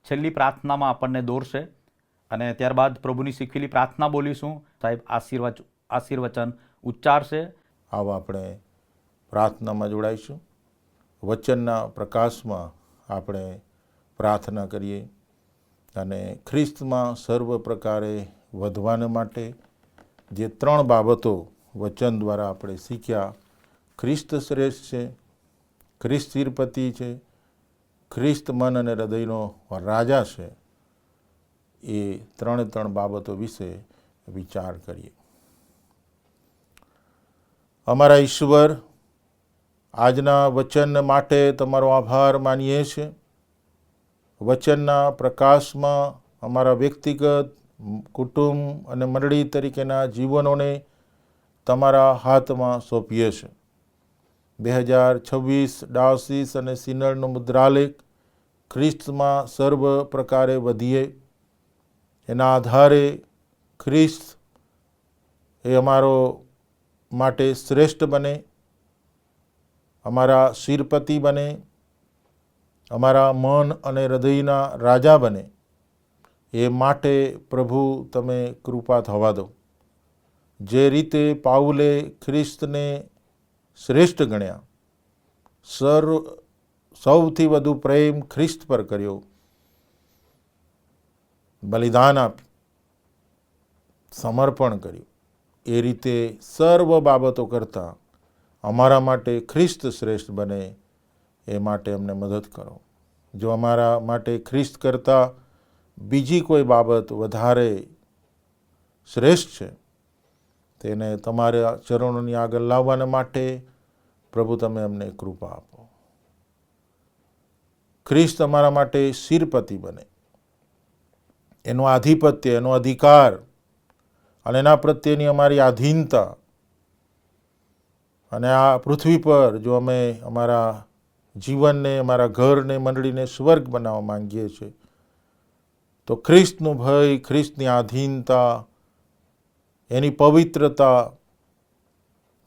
છેલ્લી પ્રાર્થનામાં આપણને દોરશે અને ત્યારબાદ પ્રભુની શીખવેલી પ્રાર્થના બોલીશું. સાહેબ આશીર્વચન ઉચ્ચારશે. આવો આપણે પ્રાર્થનામાં જોડાઈશું. વચનના પ્રકાશમાં આપણે પ્રાર્થના કરીએ અને ખ્રિસ્તમાં સર્વ પ્રકારે વધવાને માટે જે 3 બાબતો વચન દ્વારા આપણે શીખ્યા, ખ્રિસ્ત શ્રેષ્ઠ છે, ખ્રિસ્ત શિરપતિ છે, ખ્રિસ્ત મન અને હૃદયનો રાજા છે, એ 3 બાબતો વિશે વિચાર કરીએ. અમારા ઈશ્વર, આજના વચન માટે તમારો આભાર માનીએ છીએ. વચનના પ્રકાશમાં અમારા વ્યક્તિગત, કુટુંબ અને મંડળી તરીકેના જીવનોને તમારા હાથમાં સોંપીએ છીએ. 2026 ડાયોસીસ અને સિનડનો મુદ્રાલેખ ખ્રિસ્તમાં સર્વ પ્રકારે વધીએ, એના આધારે ખ્રિસ્ત એ અમારો માટે શ્રેષ્ઠ બને, અમારા શિરપતિ બને, અમારા મન અને હૃદયના રાજા બને. એ માટે પ્રભુ તમે કૃપા થવા દો. જે રીતે પાઉલે ખ્રિસ્તને શ્રેષ્ઠ ગણ્યા, સૌથી વધુ પ્રેમ ખ્રિસ્ત પર કર્યો, બલિદાન આપ્યું, સમર્પણ કર્યું, એ રીતે સર્વ બાબતો કરતાં અમારા માટે ખ્રિસ્ત શ્રેષ્ઠ બને એ માટે અમને મદદ કરો. જો અમારા માટે ખ્રિસ્ત કરતાં બીજી કોઈ બાબત વધારે શ્રેષ્ઠ છે, તેને તમારા ચરણોની આગળ લાવવાના માટે પ્રભુ તમે અમને કૃપા આપો. ખ્રિસ્ત અમારા માટે શિરપતિ બને, એનું આધિપત્ય, એનો અધિકાર અને એના પ્રત્યેની અમારી આધીનતા, અને આ પૃથ્વી પર જો અમે અમારા જીવનને, અમારા ઘરને, મંડળીને સ્વર્ગ બનાવવા માંગીએ છીએ, તો ખ્રિસ્તનું ભય, ખ્રિસ્તની આધીનતા, એની પવિત્રતા,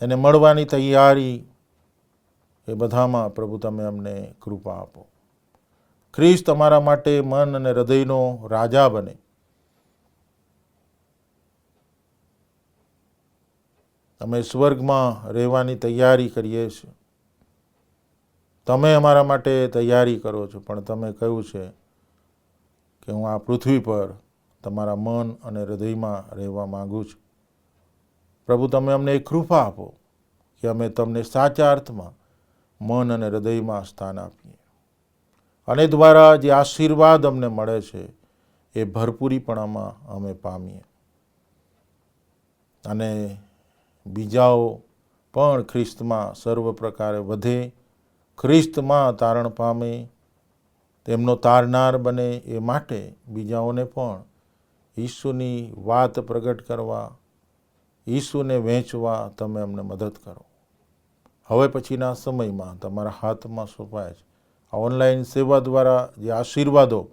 એને મળવાની તૈયારી, એ બધામાં પ્રભુ તમે અમને કૃપા આપો. ખ્રિસ્ત અમારા માટે મન અને હૃદયનો રાજા બને. અમે સ્વર્ગમાં રહેવાની તૈયારી કરીએ છીએ. તમે અમારા માટે તૈયારી કરો છો, પણ તમે કહ્યું છે કે હું આ પૃથ્વી પર તમારા મન અને હૃદયમાં રહેવા માગું છું. પ્રભુ તમે અમને એક કૃપા આપો કે અમે તમને સાચા અર્થમાં મન અને હૃદયમાં સ્થાન આપીએ, અને દ્વારા જે આશીર્વાદ અમને મળે છે એ ભરપૂરીપણામાં અમે પામીએ, અને બીજાઓ પણ ખ્રિસ્તમાં સર્વ પ્રકારે વધે, ખ્રિસ્તમાં તારણ પામે, તેમનો તારનાર બને. એ માટે બીજાઓને પણ ઈસુની વાત પ્રગટ કરવા, ઈસુને વહેંચવા તમે અમને મદદ કરો. હવે પછીના સમયમાં તમારા હાથમાં સોંપાય છે. આ ઓનલાઈન સેવા દ્વારા જે આશીર્વાદો,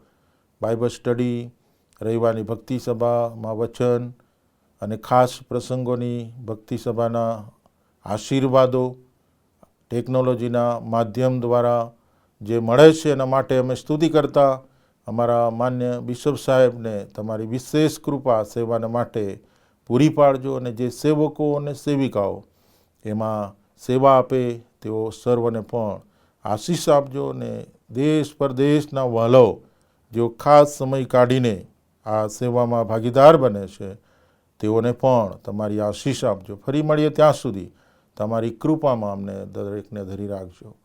બાઇબલ સ્ટડી, રવિવારની ભક્તિ સભામાં વચન અને ખાસ પ્રસંગોની ભક્તિ સભાના આશીર્વાદો ટેકનોલોજીના માધ્યમ દ્વારા જે મળે છે, એના માટે અમે સ્તુતિ કરતા અમારા માન્ય બિશપ સાહેબને તમારી વિશેષ કૃપા સેવાને માટે પૂરી પાડજો, અને જે સેવકો અને સેવિકાઓ એમાં સેવા આપે તેઓ સર્વને પણ આશીષ આપજો, અને દેશ પરદેશના વહાલાઓ જેઓ ખાસ સમય કાઢીને આ સેવામાં ભાગીદાર બને છે તેઓને પણ તમારી આશીષ આપજો. ફરી મળીએ ત્યાં સુધી તમારી કૃપામાં અમને દરેકને ધરી રાખજો.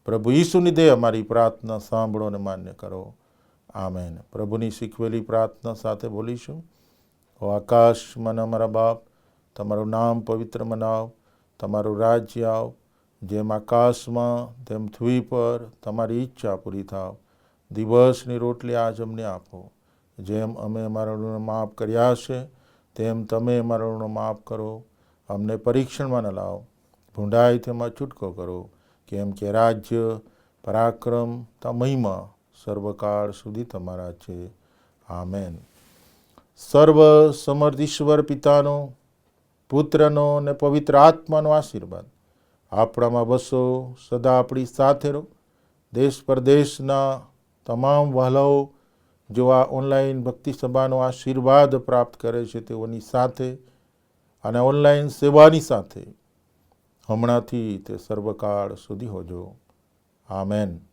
પ્રભુ ઈસુની દેહ અમારી પ્રાર્થના સાંભળો અને માન્ય કરો. આમેન. પ્રભુની શીખવેલી પ્રાર્થના સાથે બોલીશું. ઓ આકાશમાં અમારા બાપ, તમારું નામ પવિત્ર મનાવ, તમારું રાજ્ય આવ, જેમ આકાશમાં તેમ પૃથ્વી પર તમારી ઈચ્છા પૂરી થાવ. દિવસની રોટલી આજ અમને આપો, જેમ અમે અમારા ઋણ માફ કર્યા છે તેમ તમે અમારા ઋણ માફ કરો. અમને પરીક્ષણમાં ન લાવો, ભૂંડાઈ તેમાં છૂટકો કરો, કેમ કે રાજ્ય, પરાક્રમ, મહિમા સર્વકાળ સુધી તમારા છે. આમેન. સર્વ સમર્થ ઈશ્વર પિતાનો, પુત્રનો અને પવિત્ર આત્માનો આશીર્વાદ આપણામાં વસો, સદા આપણી સાથે રહો. દેશ પરદેશના તમામ વહાલાઓ જો આ ઓનલાઈન ભક્તિ સભાનો આશીર્વાદ પ્રાપ્ત કરે છે તેઓની સાથે અને ઓનલાઈન સેવાની સાથે હમણાંથી તે સર્વકાળ સુધી હોજો. આમેન.